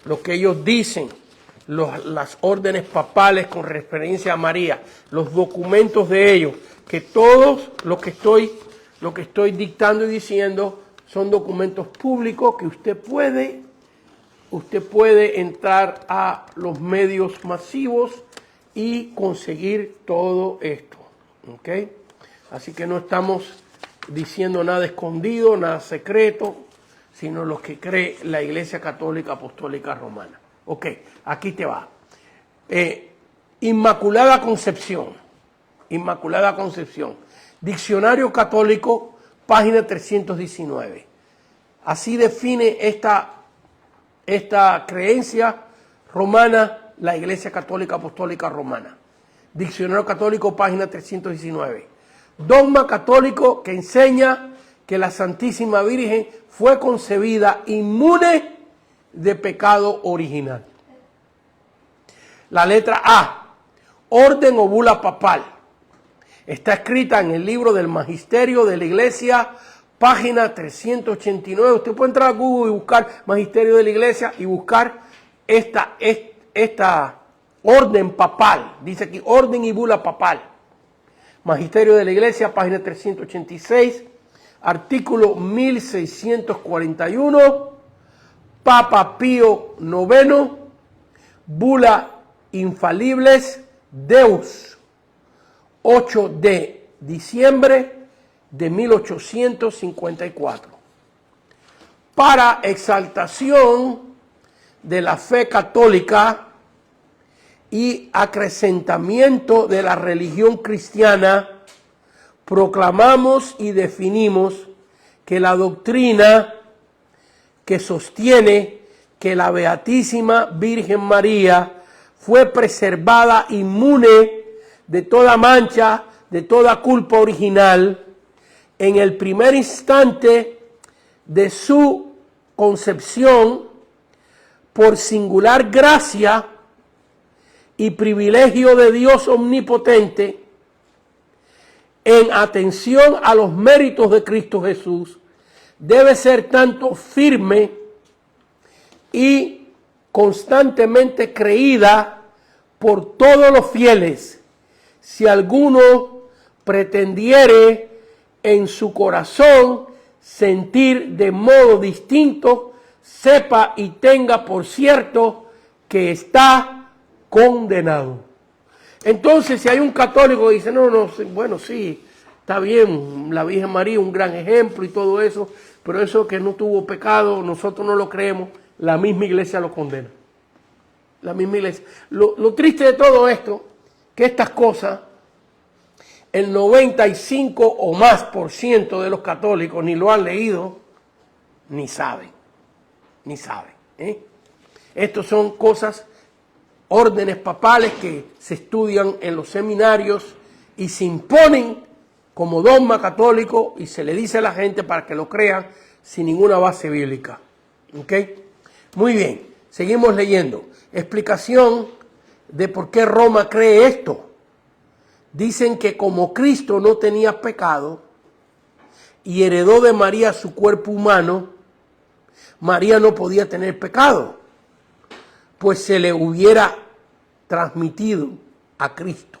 lo que ellos dicen, las órdenes papales con referencia a María, los documentos de ellos, que todos lo que estoy dictando y diciendo son documentos públicos que usted puede entrar a los medios masivos y conseguir todo esto. ¿Ok? Así que no estamos diciendo nada escondido, nada secreto, sino lo que cree la Iglesia Católica Apostólica Romana. Ok, aquí te va. Inmaculada Concepción. Inmaculada Concepción. Diccionario Católico, página 319. Así define esta creencia romana la Iglesia Católica Apostólica Romana. Diccionario Católico, página 319. Dogma católico que enseña que la Santísima Virgen fue concebida inmune de pecado original. La letra A, orden o bula papal. Está escrita en el libro del Magisterio de la Iglesia, página 389. Usted puede entrar a Google y buscar Magisterio de la Iglesia y buscar esta orden papal. Dice aquí, orden y bula papal. Magisterio de la Iglesia, página 386, artículo 1641, Papa Pío IX, bula infalibles Deus, 8 de diciembre de 1854. Para exaltación de la fe católica y acrecentamiento de la religión cristiana, proclamamos y definimos que la doctrina que sostiene que la Beatísima Virgen María fue preservada inmune de toda mancha, de toda culpa original, en el primer instante de su concepción, por singular gracia y privilegio de Dios omnipotente, en atención a los méritos de Cristo Jesús, debe ser tanto firme y constantemente creída por todos los fieles, si alguno pretendiere en su corazón sentir de modo distinto, sepa y tenga por cierto que está condenado. Entonces, si hay un católico que dice, bueno, sí, está bien, la Virgen María, un gran ejemplo y todo eso, pero eso que no tuvo pecado, nosotros no lo creemos, la misma iglesia lo condena. La misma iglesia. Lo triste de todo esto, que estas cosas, el 95 o más por ciento de los católicos ni lo han leído, ni saben. Estos son cosas, órdenes papales que se estudian en los seminarios y se imponen como dogma católico y se le dice a la gente para que lo crean sin ninguna base bíblica. ¿Ok? Muy bien, seguimos leyendo. Explicación de por qué Roma cree esto. Dicen que como Cristo no tenía pecado y heredó de María su cuerpo humano, María no podía tener pecado, pues se le hubiera transmitido a Cristo.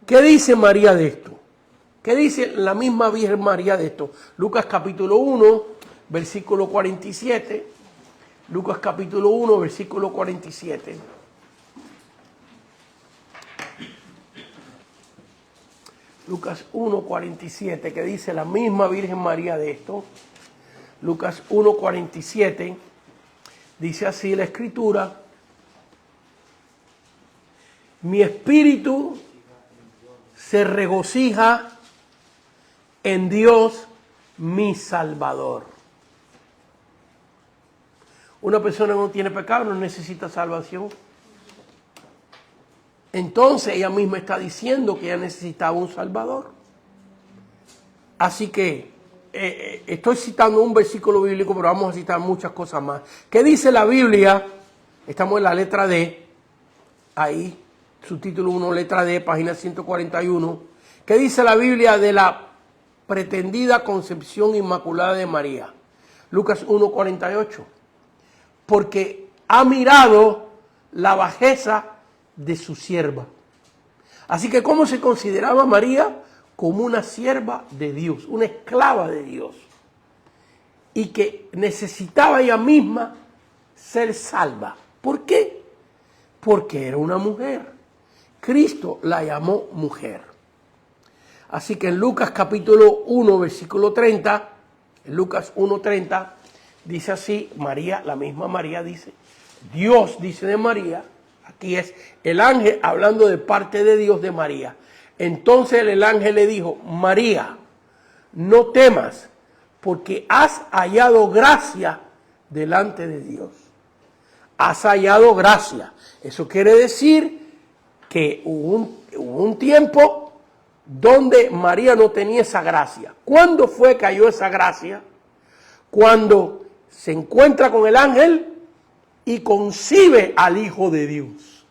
¿Qué dice María de esto? ¿Qué dice la misma Virgen María de esto? Lucas capítulo 1, versículo 47. Lucas capítulo 1, versículo 47. Lucas 1, 47, que dice la misma Virgen María de esto. Lucas 1, 47, dice así la Escritura: mi espíritu se regocija en Dios mi Salvador. Una persona que no tiene pecado no necesita salvación. Entonces ella misma está diciendo que ella necesitaba un Salvador. Así que estoy citando un versículo bíblico, pero vamos a citar muchas cosas más. ¿Qué dice la Biblia? Estamos en la letra D. Ahí, subtítulo 1, letra D, página 141. ¿Qué dice la Biblia de la pretendida concepción inmaculada de María? Lucas 1:48. Porque ha mirado la bajeza de su sierva. Así que, ¿cómo se consideraba María? Como una sierva de Dios, una esclava de Dios. Y que necesitaba ella misma ser salva. ¿Por qué? Porque era una mujer. Cristo la llamó mujer. Así que en Lucas capítulo 1, versículo 30, en Lucas 1:30, dice así, María, la misma María dice, Dios dice de María, aquí es el ángel hablando de parte de Dios de María. Entonces el ángel le dijo, María, no temas, porque has hallado gracia delante de Dios. Has hallado gracia. Eso quiere decir que hubo un tiempo donde María no tenía esa gracia. ¿Cuándo fue que halló esa gracia? Cuando se encuentra con el ángel y concibe al Hijo de Dios.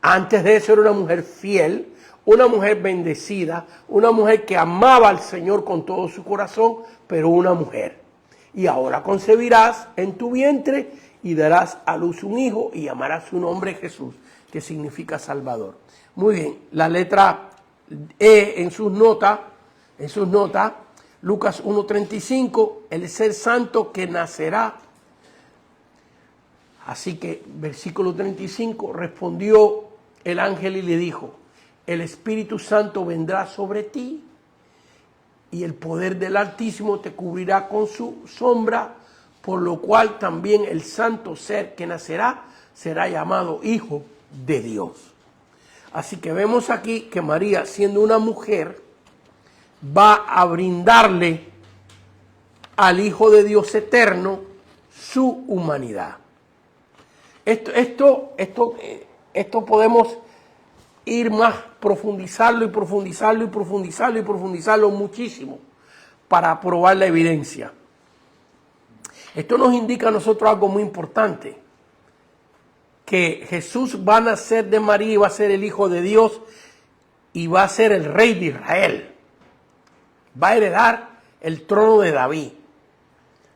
Antes de eso era una mujer fiel, una mujer bendecida, una mujer que amaba al Señor con todo su corazón, pero una mujer. Y ahora concebirás en tu vientre y darás a luz un hijo y llamarás su nombre Jesús, que significa Salvador. Muy bien, la letra E en sus notas, Lucas 1:35, el ser santo que nacerá. Así que, versículo 35, respondió el ángel y le dijo, el Espíritu Santo vendrá sobre ti y el poder del Altísimo te cubrirá con su sombra, por lo cual también el santo ser que nacerá será llamado Hijo de Dios. Así que vemos aquí que María, siendo una mujer, va a brindarle al Hijo de Dios eterno su humanidad. Esto podemos ir más, profundizarlo muchísimo para probar la evidencia. Esto nos indica a nosotros algo muy importante, que Jesús va a nacer de María y va a ser el Hijo de Dios y va a ser el Rey de Israel. Va a heredar el trono de David.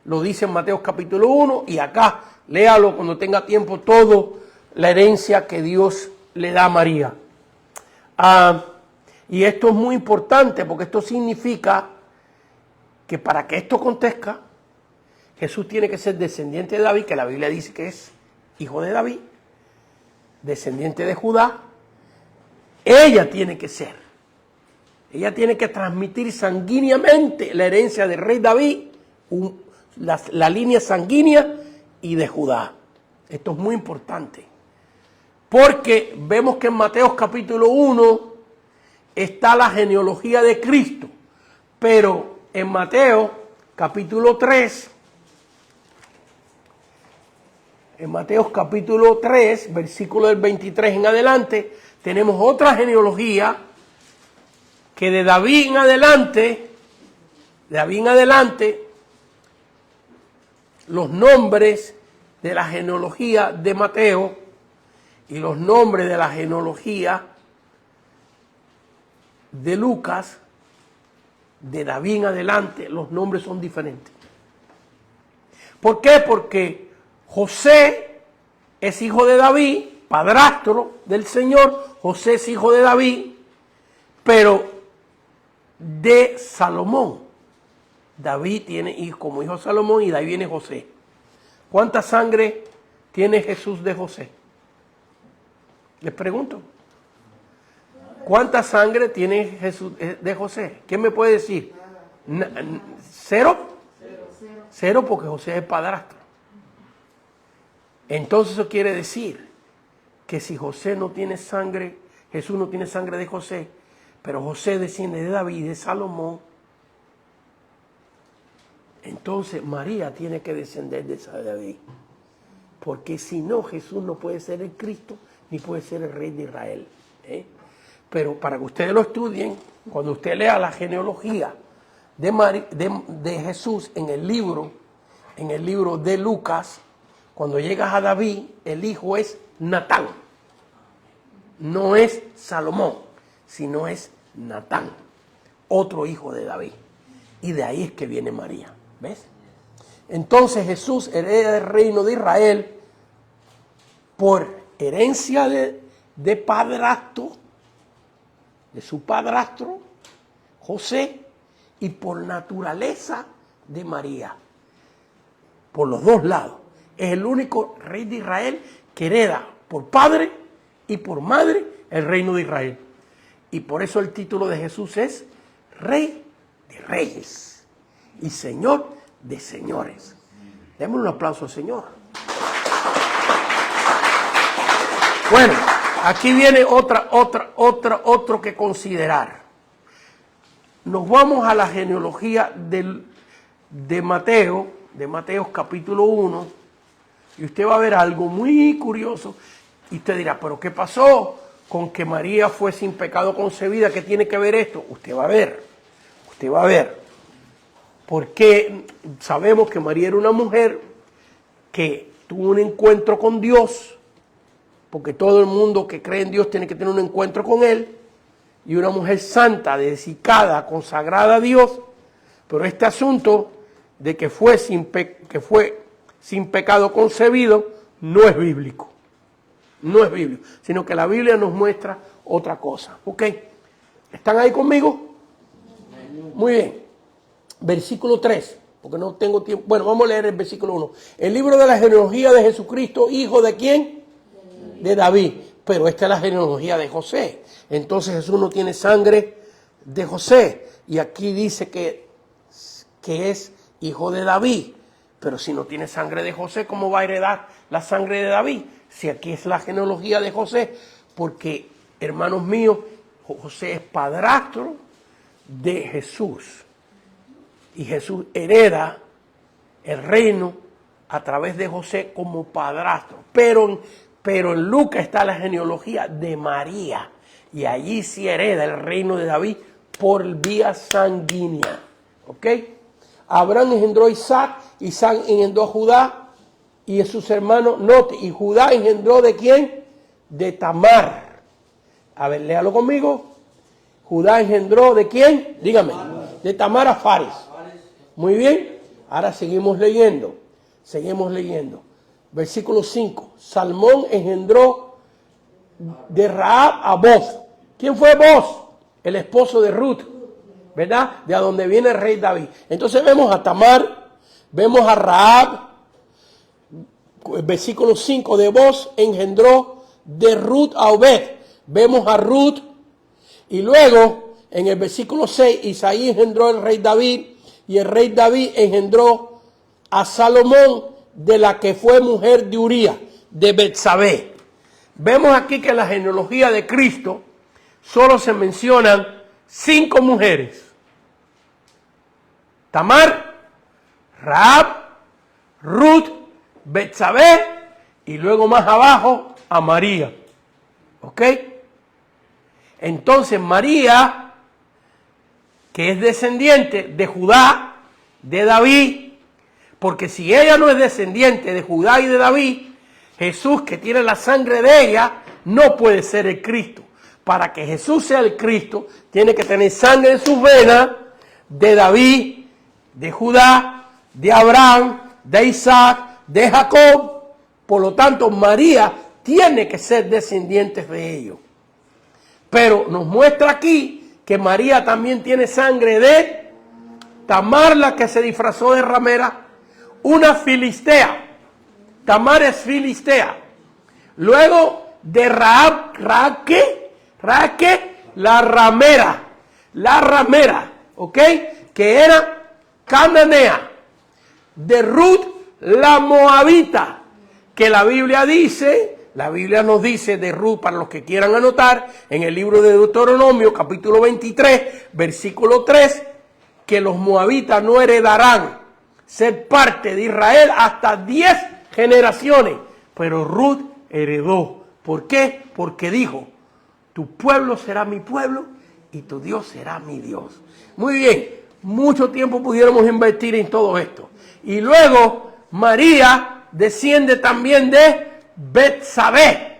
Lo dice en Mateo capítulo 1 y acá, léalo cuando tenga tiempo, todo la herencia que Dios le da a María. Y esto es muy importante porque esto significa que para que esto acontezca, Jesús tiene que ser descendiente de David, que la Biblia dice que es hijo de David, descendiente de Judá. Ella tiene que transmitir sanguíneamente la herencia del rey David, la línea sanguínea y de Judá. Esto es muy importante, porque vemos que en Mateo capítulo 1 está la genealogía de Cristo, pero en Mateo capítulo 3, versículo del 23 en adelante, tenemos otra genealogía que de David en adelante, los nombres de la genealogía de Mateo y los nombres de la genealogía de Lucas, de David en adelante, los nombres son diferentes. ¿Por qué? Porque José es hijo de David, padrastro del Señor. José es hijo de David, pero de Salomón. David tiene como hijo Salomón y de ahí viene José. ¿Cuánta sangre tiene Jesús de José? Les pregunto. ¿Cuánta sangre tiene Jesús de José? ¿Quién me puede decir? ¿Cero? Cero, porque José es padrastro. Entonces eso quiere decir que si José no tiene sangre, Jesús no tiene sangre de José, pero José desciende de David, de Salomón, entonces María tiene que descender de David. Porque si no, Jesús no puede ser el Cristo, ni puede ser el Rey de Israel. Pero para que ustedes lo estudien, cuando usted lea la genealogía de Jesús en el libro de Lucas, cuando llegas a David, el hijo es Natán. no es Salomón, sino es Natán, otro hijo de David. Y de ahí es que viene María, ¿ves? Entonces Jesús hereda el reino de Israel por herencia de padrastro, de su padrastro, José, y por naturaleza de María. Por los dos lados. Es el único rey de Israel que hereda por padre y por madre el reino de Israel. Y por eso el título de Jesús es Rey de Reyes y Señor de Señores. Démosle un aplauso al Señor. Bueno, aquí viene otro que considerar. Nos vamos a la genealogía de Mateo capítulo 1, y usted va a ver algo muy curioso, y usted dirá, ¿pero qué pasó con que María fue sin pecado concebida? ¿Qué tiene que ver esto? Usted va a ver, porque sabemos que María era una mujer que tuvo un encuentro con Dios, porque todo el mundo que cree en Dios tiene que tener un encuentro con Él, y una mujer santa, dedicada, consagrada a Dios. Pero este asunto de que fue sin pecado concebido no es bíblico. No es bíblico, sino que la Biblia nos muestra otra cosa. ¿Ok? ¿Están ahí conmigo? Muy bien. Versículo 3, porque no tengo tiempo. Bueno, vamos a leer el versículo 1. El libro de la genealogía de Jesucristo, ¿hijo de quién? De David. Pero esta es la genealogía de José. Entonces Jesús no tiene sangre de José. Y aquí dice que es hijo de David. Pero si no tiene sangre de José, ¿cómo va a heredar la sangre de David? Si aquí es la genealogía de José. Porque, hermanos míos, José es padrastro de Jesús. Y Jesús hereda el reino a través de José como padrastro. Pero en Lucas está la genealogía de María. Y allí sí hereda el reino de David por vía sanguínea. ¿Ok? Abraham engendró a Isaac, Isaac engendró a Judá y a sus hermanos. Note, y Judá engendró ¿de quién? De Tamar. A ver, léalo conmigo. Judá engendró ¿de quién? Dígame. De Tamar a Fares. Muy bien. Ahora seguimos leyendo. Versículo 5. Salmón engendró de Rahab a Boz. ¿Quién fue Boz? El esposo de Ruth, ¿verdad? De a donde viene el rey David. Entonces vemos a Tamar, vemos a Rahab. El versículo 5 de Boz engendró de Ruth a Obed. Vemos a Ruth. Y luego en el versículo 6 Isaí engendró al rey David. Y el rey David engendró a Salomón, de la que fue mujer de Urías, de Betsabé. Vemos aquí que en la genealogía de Cristo solo se mencionan 5 mujeres. Tamar, Rahab, Ruth, Betsabé y luego más abajo a María. ¿Ok? Entonces María, que es descendiente de Judá, de David, porque si ella no es descendiente de Judá y de David, Jesús, que tiene la sangre de ella, no puede ser el Cristo. Para que Jesús sea el Cristo, tiene que tener sangre en sus venas de David, de Judá, de Abraham, de Isaac, de Jacob. Por lo tanto, María tiene que ser descendiente de ellos. Pero nos muestra aquí que María también tiene sangre de Tamar, la que se disfrazó de ramera, una filistea. Tamar es filistea. Luego de Rahab, ¿Rahab qué? La ramera, ¿ok? Que era cananea. De Ruth, la moabita, que la Biblia nos dice de Ruth, para los que quieran anotar, en el libro de Deuteronomio, capítulo 23, versículo 3, que los moabitas no heredarán ser parte de Israel hasta 10 generaciones. Pero Ruth heredó. ¿Por qué? Porque dijo, tu pueblo será mi pueblo y tu Dios será mi Dios. Muy bien, mucho tiempo pudiéramos invertir en todo esto. Y luego María desciende también de Betsabé.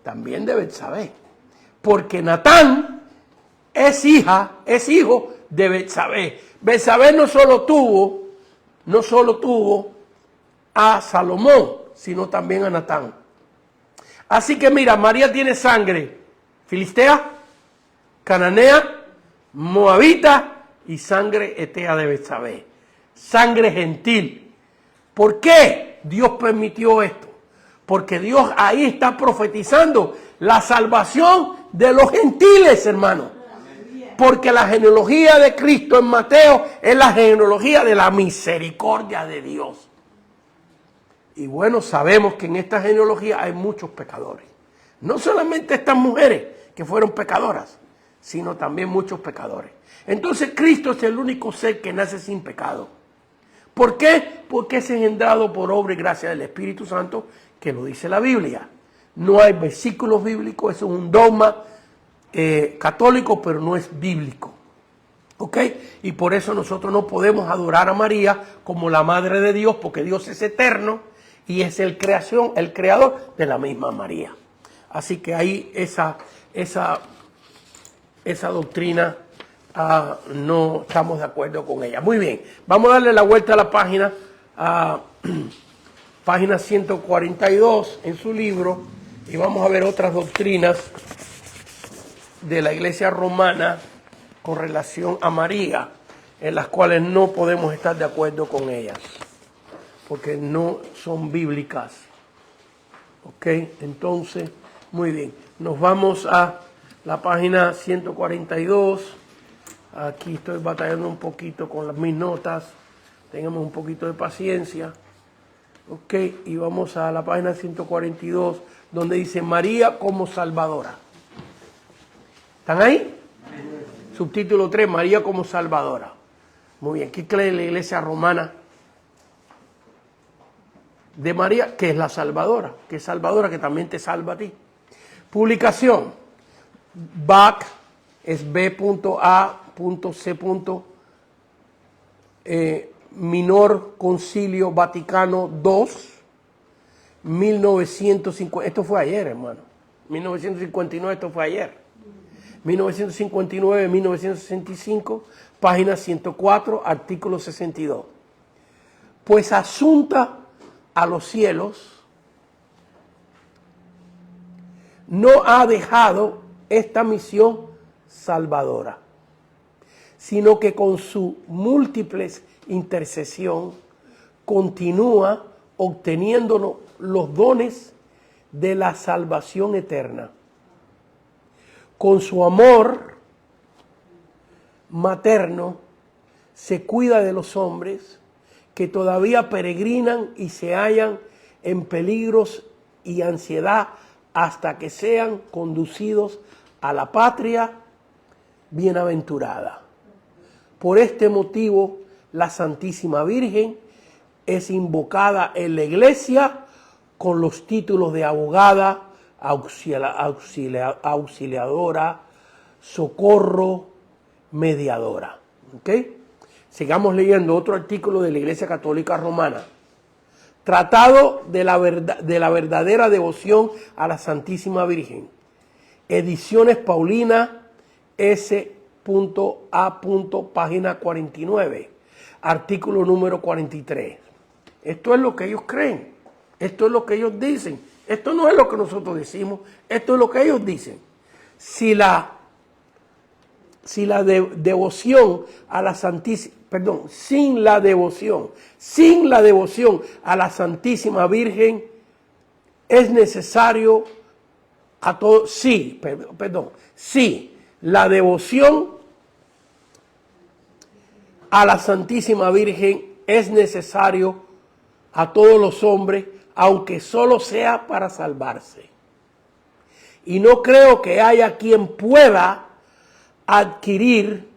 también de Betsabé, porque Natán es hijo de Betsabé. Betsabé no solo tuvo a Salomón, sino también a Natán. Así que mira, María tiene sangre filistea, cananea, moabita y sangre etea de Betsabé. Sangre gentil. ¿Por qué Dios permitió esto? Porque Dios ahí está profetizando la salvación de los gentiles, hermano. Porque la genealogía de Cristo en Mateo es la genealogía de la misericordia de Dios. Y bueno, sabemos que en esta genealogía hay muchos pecadores. No solamente estas mujeres que fueron pecadoras, sino también muchos pecadores. Entonces Cristo es el único ser que nace sin pecado. ¿Por qué? Porque es engendrado por obra y gracia del Espíritu Santo, que lo dice la Biblia. No hay versículos bíblicos, eso es un dogma católico, pero no es bíblico. ¿Ok? Y por eso nosotros no podemos adorar a María como la Madre de Dios, porque Dios es eterno y es el creador de la misma María. Así que ahí esa doctrina no estamos de acuerdo con ella. Muy bien, vamos a darle la vuelta a la página, página 142 en su libro, y vamos a ver otras doctrinas de la Iglesia romana con relación a María, en las cuales no podemos estar de acuerdo con ellas, porque no son bíblicas. Ok, entonces, muy bien, nos vamos a la página 142. Aquí estoy batallando un poquito con mis notas, tengamos un poquito de paciencia. Ok, y vamos a la página 142, donde dice María como Salvadora. ¿Están ahí? Subtítulo 3, María como Salvadora. Muy bien, ¿qué cree la Iglesia romana de María? Que es la Salvadora, que es Salvadora, que también te salva a ti. Publicación, BAC es B.A.C. Minor Concilio Vaticano II, 1950, esto fue ayer, hermano, 1959, esto fue ayer. 1959-1965, página 104, artículo 62. Pues asunta a los cielos, no ha dejado esta misión salvadora, sino que con su múltiple intercesión continúa obteniendo los dones de la salvación eterna. Con su amor materno se cuida de los hombres que todavía peregrinan y se hallan en peligros y ansiedad hasta que sean conducidos a la patria bienaventurada. Por este motivo, la Santísima Virgen es invocada en la Iglesia con los títulos de abogada, auxiliadora, socorro, mediadora. ¿Ok? Sigamos leyendo otro artículo de la Iglesia Católica Romana. Tratado de la verdadera devoción a la Santísima Virgen. Ediciones Paulina S.A. página 49. Artículo número 43. Esto es lo que ellos creen. Esto es lo que ellos dicen. Esto no es lo que nosotros decimos, esto es lo que ellos dicen. Si la devoción a la Santísima, sin la devoción a la Santísima Virgen es necesario a todos, sí, la devoción a la Santísima Virgen es necesario a todos los hombres, aunque solo sea para salvarse. Y no creo que haya quien pueda adquirir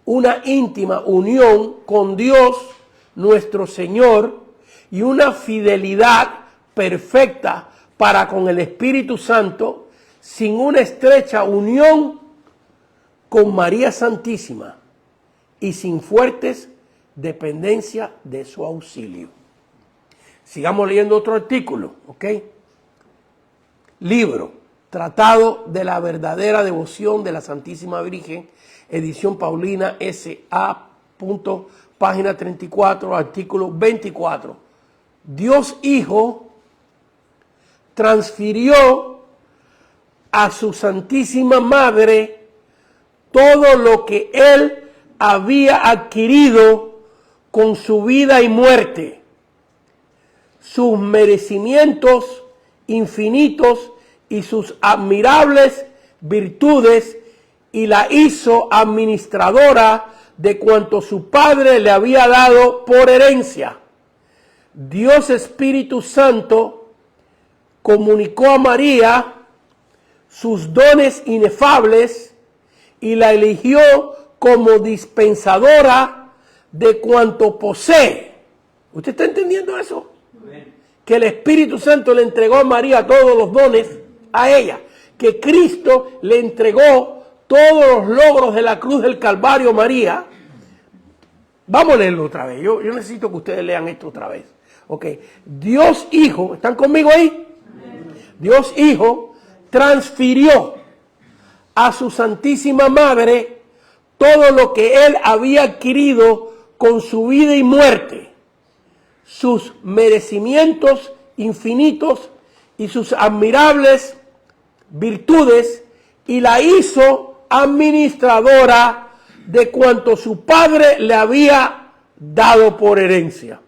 una íntima unión con Dios, nuestro Señor, y una fidelidad perfecta para con el Espíritu Santo, sin una estrecha unión con María Santísima y sin fuertes dependencias de su auxilio. Sigamos leyendo otro artículo, ¿ok? Libro, Tratado de la verdadera devoción de la Santísima Virgen, edición Paulina S.A. página 34, artículo 24. Dios Hijo transfirió a su Santísima Madre todo lo que Él había adquirido con su vida y muerte, sus merecimientos infinitos y sus admirables virtudes, y la hizo administradora de cuanto su Padre le había dado por herencia. Dios Espíritu Santo comunicó a María sus dones inefables y la eligió como dispensadora de cuanto posee. ¿Usted está entendiendo eso? Que el Espíritu Santo le entregó a María todos los dones a ella, que Cristo le entregó todos los logros de la cruz del Calvario a María. Vamos a leerlo otra vez. Yo necesito que ustedes lean esto otra vez. Ok. Dios Hijo, ¿están conmigo ahí? Dios Hijo transfirió a su Santísima Madre todo lo que Él había adquirido con su vida y muerte, sus merecimientos infinitos y sus admirables virtudes, y la hizo administradora de cuanto su Padre le había dado por herencia.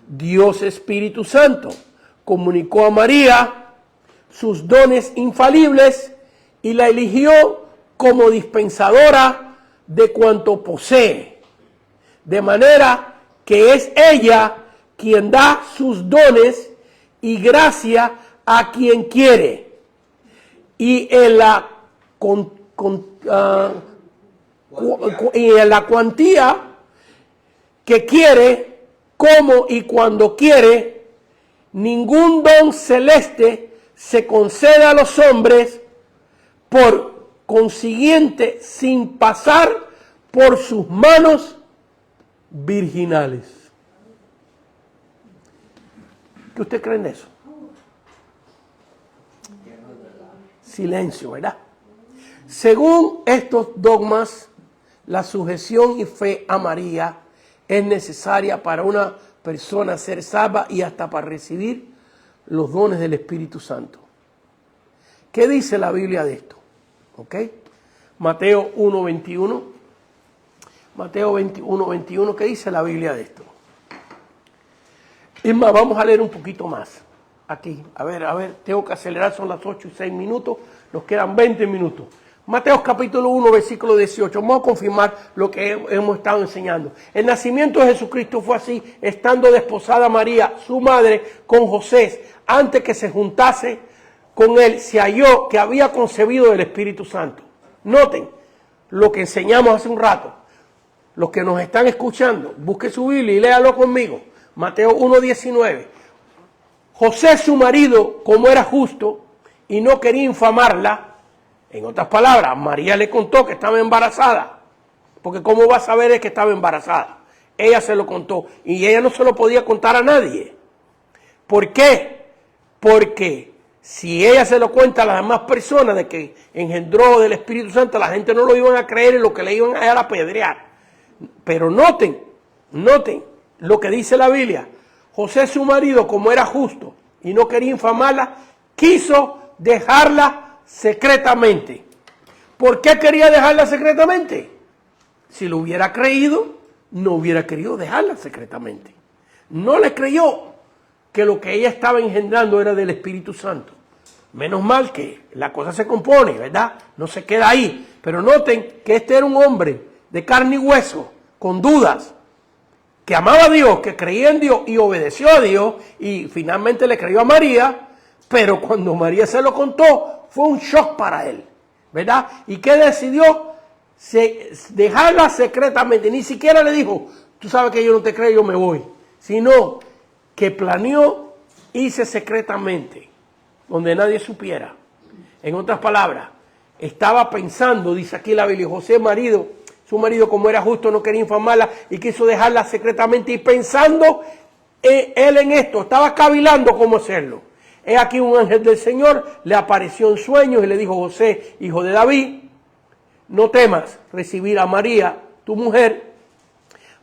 Dios Espíritu Santo comunicó a María sus dones infalibles y la eligió como dispensadora de cuanto posee, de manera que es ella quien da sus dones y gracia a quien quiere, y en la cuantía que quiere, como y cuando quiere. Ningún don celeste se concede a los hombres, por consiguiente, sin pasar por sus manos virginales. ¿Qué usted cree en eso? Silencio, ¿verdad? Según estos dogmas, la sujeción y fe a María es necesaria para una persona ser salva y hasta para recibir los dones del Espíritu Santo. ¿Qué dice la Biblia de esto? ¿Ok? Mateo 1:21. Mateo 21:21, ¿qué dice la Biblia de esto? Es más, vamos a leer un poquito más. Aquí, a ver, tengo que acelerar, son las 8:06, nos quedan 20 minutos. Mateo capítulo 1, versículo 18, vamos a confirmar lo que hemos estado enseñando. El nacimiento de Jesucristo fue así, estando desposada María, su madre, con José, antes que se juntase con él, se halló que había concebido del Espíritu Santo. Noten lo que enseñamos hace un rato. Los que nos están escuchando, busque su Biblia y léalo conmigo. Mateo 1:19. José, su marido, como era justo y no quería infamarla, en otras palabras, María le contó que estaba embarazada, porque ¿cómo va a saber es que estaba embarazada? Ella se lo contó y ella no se lo podía contar a nadie. ¿Por qué? Porque si ella se lo cuenta a las demás personas de que engendró del Espíritu Santo, la gente no lo iban a creer y lo que le iban a dar a apedrear. Pero noten lo que dice la Biblia. José, su marido, como era justo y no quería infamarla, quiso dejarla secretamente. ¿Por qué quería dejarla secretamente? Si lo hubiera creído, no hubiera querido dejarla secretamente. No le creyó que lo que ella estaba engendrando era del Espíritu Santo. Menos mal que la cosa se compone, ¿verdad? No se queda ahí. Pero noten que este era un hombre de carne y hueso, con dudas, que amaba a Dios, que creía en Dios y obedeció a Dios y finalmente le creyó a María, pero cuando María se lo contó fue un shock para él, ¿verdad? ¿Y qué decidió? Dejarla secretamente, ni siquiera le dijo, tú sabes que yo no te creo, yo me voy, sino que planeó irse secretamente, donde nadie supiera. En otras palabras, estaba pensando, dice aquí la Biblia, José, su marido, como era justo, no quería infamarla y quiso dejarla secretamente, y pensando él en esto, estaba cavilando cómo hacerlo. He aquí un ángel del Señor le apareció en sueños y le dijo: José, hijo de David, no temas recibir a María, tu mujer,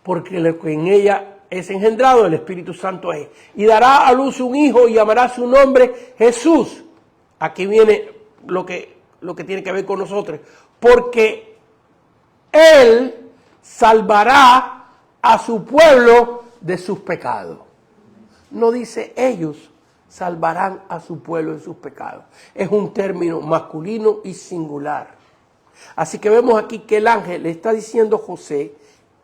porque lo que en ella es engendrado, el Espíritu Santo es. Y dará a luz un hijo y llamará su nombre Jesús. Aquí viene lo que tiene que ver con nosotros. Porque él salvará a su pueblo de sus pecados. No dice ellos salvarán a su pueblo de sus pecados. Es un término masculino y singular. Así que vemos aquí que el ángel le está diciendo a José,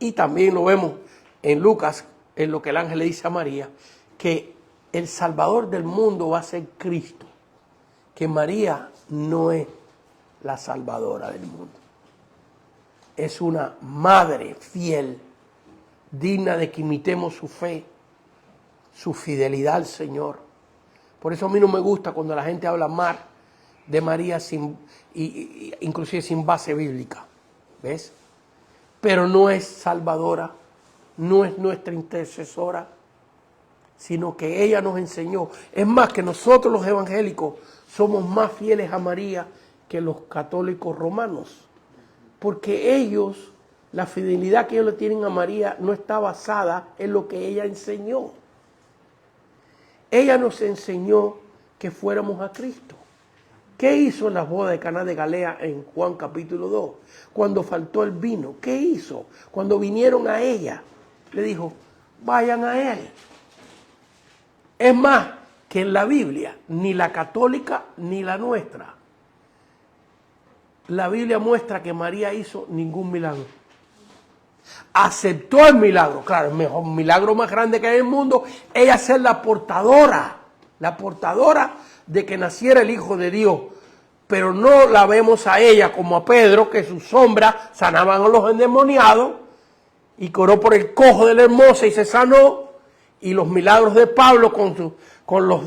y también lo vemos en Lucas, en lo que el ángel le dice a María, que el Salvador del mundo va a ser Cristo, que María no es la salvadora del mundo. Es una madre fiel, digna de que imitemos su fe, su fidelidad al Señor. Por eso a mí no me gusta cuando la gente habla mal de María inclusive sin base bíblica. ¿Ves? Pero no es salvadora, no es nuestra intercesora, sino que ella nos enseñó. Es más, que nosotros los evangélicos somos más fieles a María que los católicos romanos. Porque ellos, la fidelidad que ellos le tienen a María no está basada en lo que ella enseñó. Ella nos enseñó que fuéramos a Cristo. ¿Qué hizo en las bodas de Caná de Galilea en Juan capítulo 2? Cuando faltó el vino, ¿qué hizo? Cuando vinieron a ella, le dijo: vayan a él. Es más, que en la Biblia, ni la católica ni la nuestra, la Biblia muestra que María hizo ningún milagro. Aceptó el milagro, claro, el mejor milagro más grande que hay en el mundo, ella ser la portadora de que naciera el Hijo de Dios. Pero no la vemos a ella como a Pedro, que sus sombras sanaban a los endemoniados, y corrió por el cojo de la hermosa y se sanó, y los milagros de Pablo con los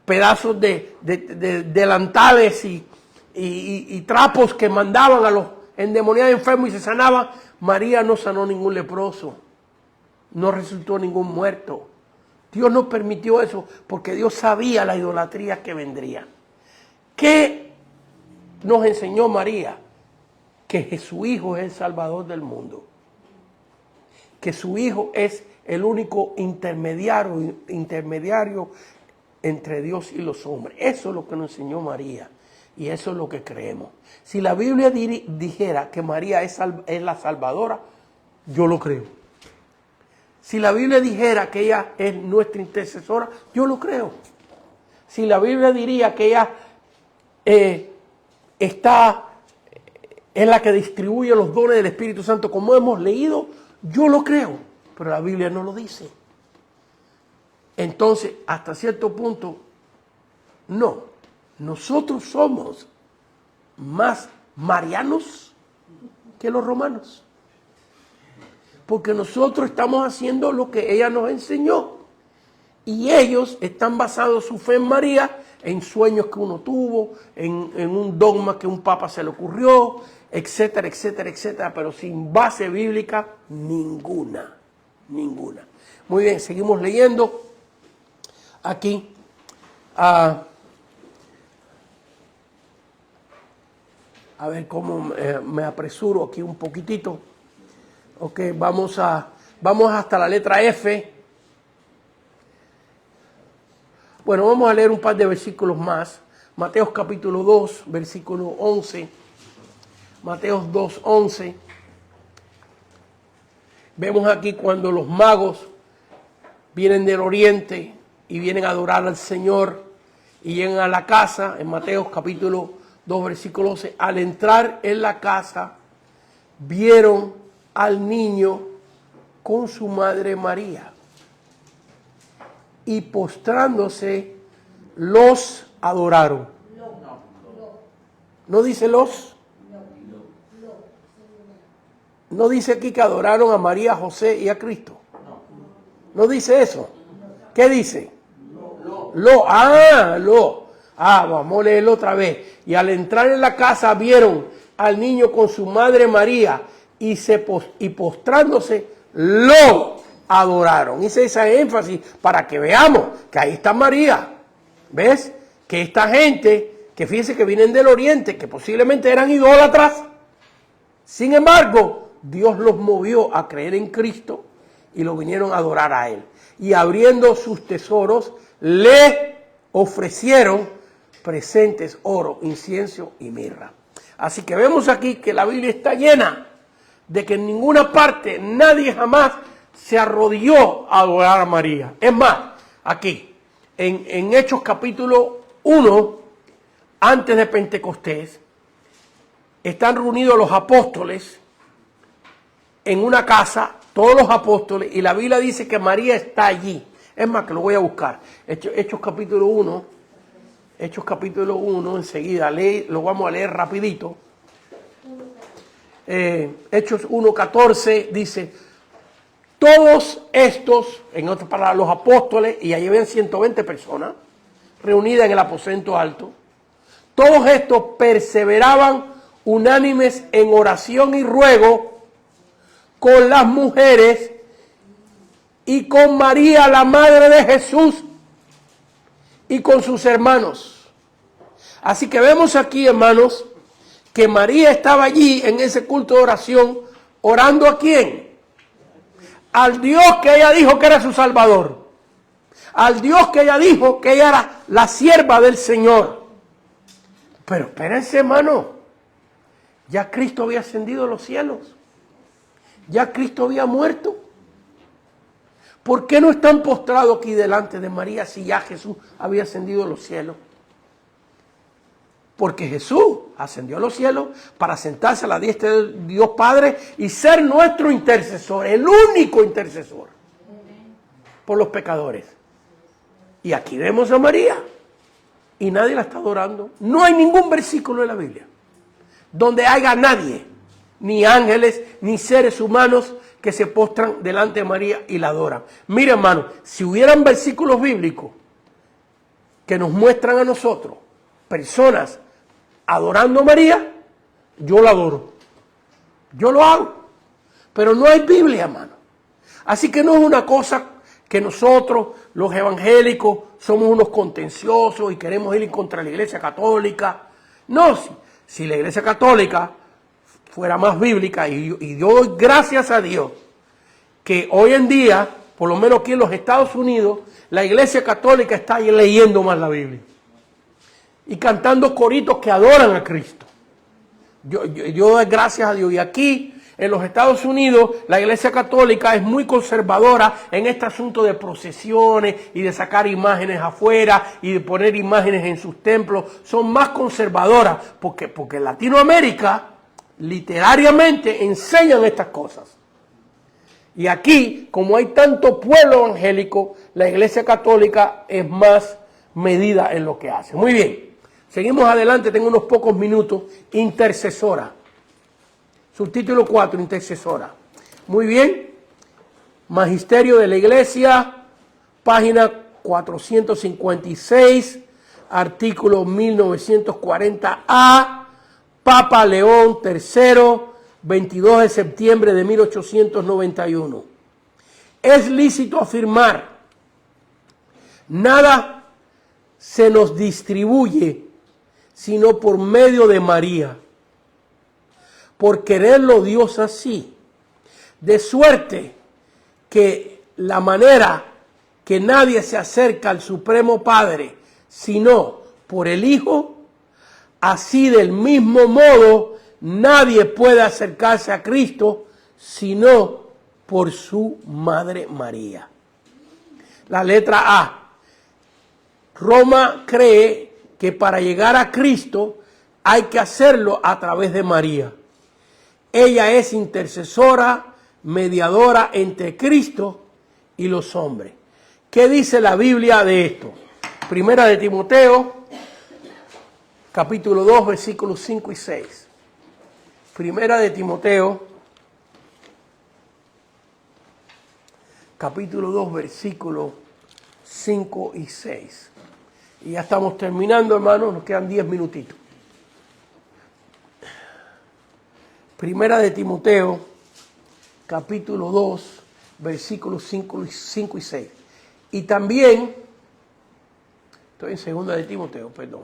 pedazos de delantales y trapos que mandaban a los endemoniados enfermos y se sanaban. María no sanó ningún leproso, no resultó ningún muerto. Dios no permitió eso porque Dios sabía la idolatría que vendría. ¿Qué nos enseñó María? Que su Hijo es el Salvador del mundo, que su Hijo es el único intermediario entre Dios y los hombres. Eso es lo que nos enseñó María. Y eso es lo que creemos. Si la Biblia dijera que María es la salvadora, yo lo creo. Si la Biblia dijera que ella es nuestra intercesora, yo lo creo. Si la Biblia diría que ella es la que distribuye los dones del Espíritu Santo, como hemos leído, yo lo creo. Pero la Biblia no lo dice. Entonces, hasta cierto punto, no. Nosotros somos más marianos que los romanos. Porque nosotros estamos haciendo lo que ella nos enseñó. Y ellos están basados su fe en María, en sueños que uno tuvo, en un dogma que un papa se le ocurrió, etcétera, etcétera, etcétera. Pero sin base bíblica, ninguna. Muy bien, seguimos leyendo aquí. A ver cómo me apresuro aquí un poquitito. Ok, vamos hasta la letra F. Bueno, vamos a leer un par de versículos más. Mateo capítulo 2, versículo 11. Mateo 2, 11. Vemos aquí cuando los magos vienen del oriente y vienen a adorar al Señor y llegan a la casa, en Mateo capítulo 2, versículo 11. Al entrar en la casa, vieron al niño con su madre María y postrándose los adoraron. ¿No dice los? ¿No dice aquí que adoraron a María, a José y a Cristo? ¿No dice eso? ¿Qué dice? Lo. Vamos a leerlo otra vez. Y al entrar en la casa vieron al niño con su madre María y postrándose lo adoraron. Hice ese énfasis para que veamos que ahí está María. ¿Ves? Que esta gente, que fíjense que vienen del oriente, que posiblemente eran idólatras, sin embargo, Dios los movió a creer en Cristo y lo vinieron a adorar a Él. Y abriendo sus tesoros, le ofrecieron presentes, oro, incienso y mirra. Así que vemos aquí que la Biblia está llena de que en ninguna parte nadie jamás se arrodilló a adorar a María. Es más, aquí, en Hechos capítulo 1, antes de Pentecostés, están reunidos los apóstoles en una casa, todos los apóstoles, y la Biblia dice que María está allí. Es más, que lo voy a buscar. Hechos capítulo 1, enseguida, lo vamos a leer rapidito. Hechos 1:14 dice, todos estos, en otras palabras, los apóstoles, y allí ven 120 personas reunidas en el aposento alto, todos estos perseveraban unánimes en oración y ruego con las mujeres y con María, la madre de Jesús, y con sus hermanos. Así que vemos aquí, hermanos, que María estaba allí en ese culto de oración, orando ¿a quién? Al Dios que ella dijo que era su Salvador. Al Dios que ella dijo que ella era la sierva del Señor. Pero espérense, hermano. Ya Cristo había ascendido a los cielos. Ya Cristo había muerto. ¿Por qué no están postrados aquí delante de María si ya Jesús había ascendido a los cielos? Porque Jesús ascendió a los cielos para sentarse a la diestra de Dios Padre y ser nuestro intercesor, el único intercesor por los pecadores. Y aquí vemos a María y nadie la está adorando. No hay ningún versículo de la Biblia donde haya nadie, ni ángeles, ni seres humanos que se postran delante de María y la adoran. Mira, hermano, si hubieran versículos bíblicos que nos muestran a nosotros personas adorando a María, yo la adoro. Yo lo hago. Pero no hay Biblia, hermano. Así que no es una cosa que nosotros, los evangélicos, somos unos contenciosos y queremos ir contra la Iglesia Católica. No, si la Iglesia Católica fuera más bíblica, y yo doy gracias a Dios que hoy en día, por lo menos aquí en los Estados Unidos, la Iglesia Católica está leyendo más la Biblia y cantando coritos que adoran a Cristo. Yo doy gracias a Dios. Y aquí en los Estados Unidos la Iglesia Católica es muy conservadora en este asunto de procesiones y de sacar imágenes afuera y de poner imágenes en sus templos. Son más conservadoras porque en Latinoamérica literariamente enseñan estas cosas. Y aquí, como hay tanto pueblo evangélico, la Iglesia Católica es más medida en lo que hace. Muy bien. Seguimos adelante, tengo unos pocos minutos. Intercesora. Subtítulo 4, intercesora. Muy bien. Magisterio de la Iglesia, página 456, artículo 1940A, Papa León III, 22 de septiembre de 1891. Es lícito afirmar, nada se nos distribuye sino por medio de María, por quererlo Dios así, de suerte que la manera que nadie se acerca al Supremo Padre, sino por el Hijo, así del mismo modo nadie puede acercarse a Cristo, sino por su Madre María. La letra A. Roma cree que para llegar a Cristo hay que hacerlo a través de María. Ella es intercesora, mediadora entre Cristo y los hombres. ¿Qué dice la Biblia de esto? Primera de Timoteo, capítulo 2, versículos 5 y 6. Primera de Timoteo, capítulo 2, versículos 5 y 6. Y ya estamos terminando, hermanos, nos quedan 10 minutitos. Primera de Timoteo, capítulo 2, versículos 5 y 6. Y también Estoy en segunda de Timoteo, perdón.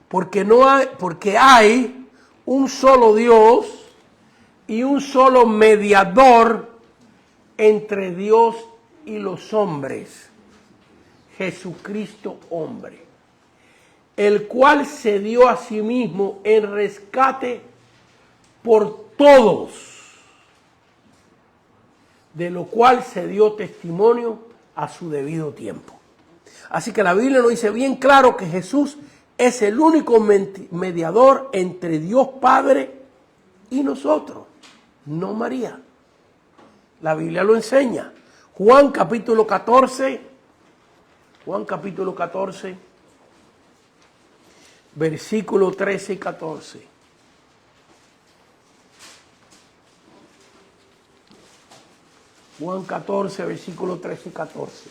Porque hay un solo Dios y un solo mediador entre Dios y los hombres, Jesucristo hombre, el cual se dio a sí mismo en rescate por todos, de lo cual se dio testimonio a su debido tiempo. Así que la Biblia nos dice bien claro que Jesús es el único mediador entre Dios Padre y nosotros, no María. La Biblia lo enseña. Juan capítulo 14, versículos 13 y 14. Juan 14, versículos 13 y 14.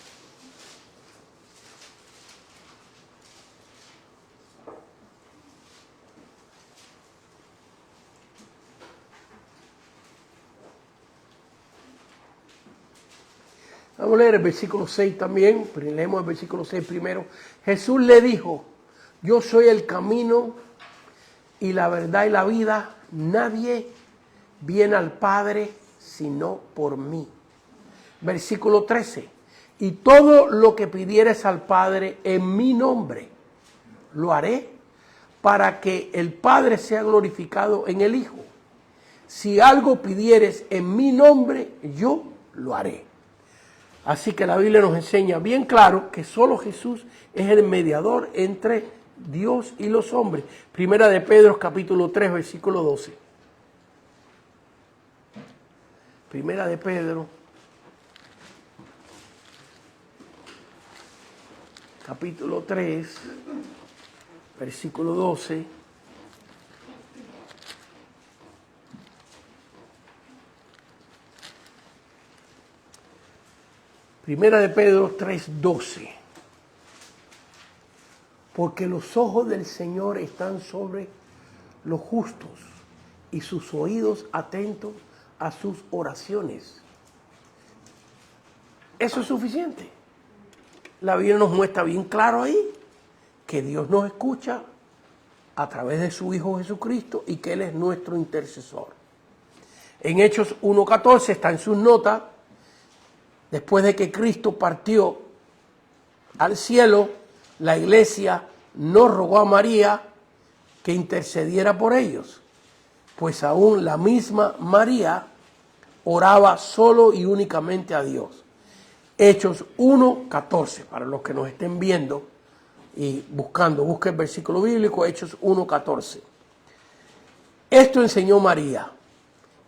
Vamos a leer el versículo 6 también, pero leemos el versículo 6 primero. Jesús le dijo, yo soy el camino y la verdad y la vida. Nadie viene al Padre sino por mí. Versículo 13. Y todo lo que pidieres al Padre en mi nombre, lo haré para que el Padre sea glorificado en el Hijo. Si algo pidieres en mi nombre, yo lo haré. Así que la Biblia nos enseña bien claro que solo Jesús es el mediador entre Dios y los hombres. Primera de Pedro, capítulo 3, versículo 12. Primera de Pedro, capítulo 3, versículo 12. Primera de Pedro 3:12. Porque los ojos del Señor están sobre los justos y sus oídos atentos a sus oraciones. Eso es suficiente. La Biblia nos muestra bien claro ahí que Dios nos escucha a través de su Hijo Jesucristo y que Él es nuestro intercesor. En Hechos 1:14 está en sus notas. Después de que Cristo partió al cielo, la iglesia no rogó a María que intercediera por ellos, pues aún la misma María oraba solo y únicamente a Dios. Hechos 1:14, para los que nos estén viendo y buscando, busque el versículo bíblico, Hechos 1:14. Esto enseñó María.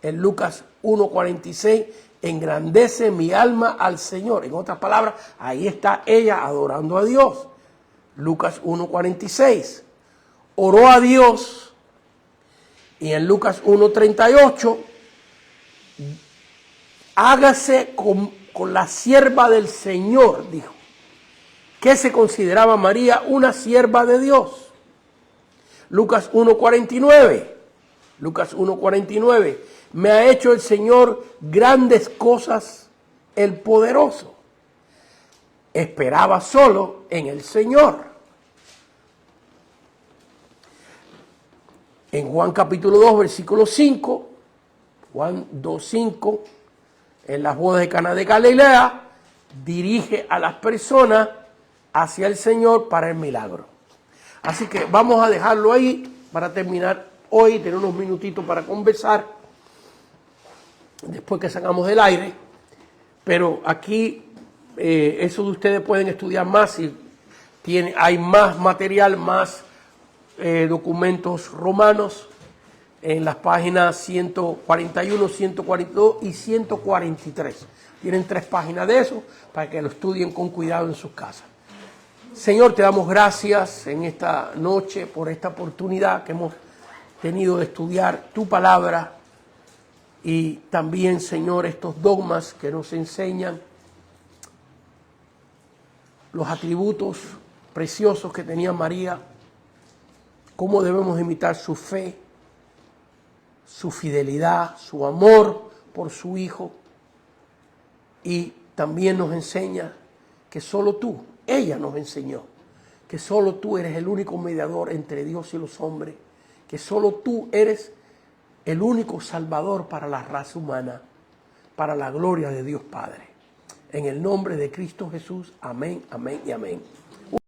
En Lucas 1:46, engrandece mi alma al Señor. En otras palabras, ahí está ella adorando a Dios. Lucas 1:46. Oró a Dios. Y en Lucas 1:38, hágase con la sierva del Señor, dijo. Que se consideraba María una sierva de Dios. Lucas 1:49. Lucas 1:49. Me ha hecho el Señor grandes cosas, el poderoso. Esperaba solo en el Señor. En Juan capítulo 2, versículo 5, Juan 2:5, en las bodas de Caná de Galilea, dirige a las personas hacia el Señor para el milagro. Así que vamos a dejarlo ahí para terminar hoy, tener unos minutitos para conversar. Después que sacamos del aire, pero aquí eso de ustedes pueden estudiar más y hay más material, más documentos romanos en las páginas 141, 142 y 143. Tienen 3 páginas de eso para que lo estudien con cuidado en sus casas. Señor, te damos gracias en esta noche por esta oportunidad que hemos tenido de estudiar tu palabra. Y también, Señor, estos dogmas que nos enseñan los atributos preciosos que tenía María, cómo debemos imitar su fe, su fidelidad, su amor por su Hijo. Y también nos enseña que solo tú, ella nos enseñó, que solo tú eres el único mediador entre Dios y los hombres, que solo tú eres el único salvador para la raza humana, para la gloria de Dios Padre. En el nombre de Cristo Jesús, amén, amén y amén.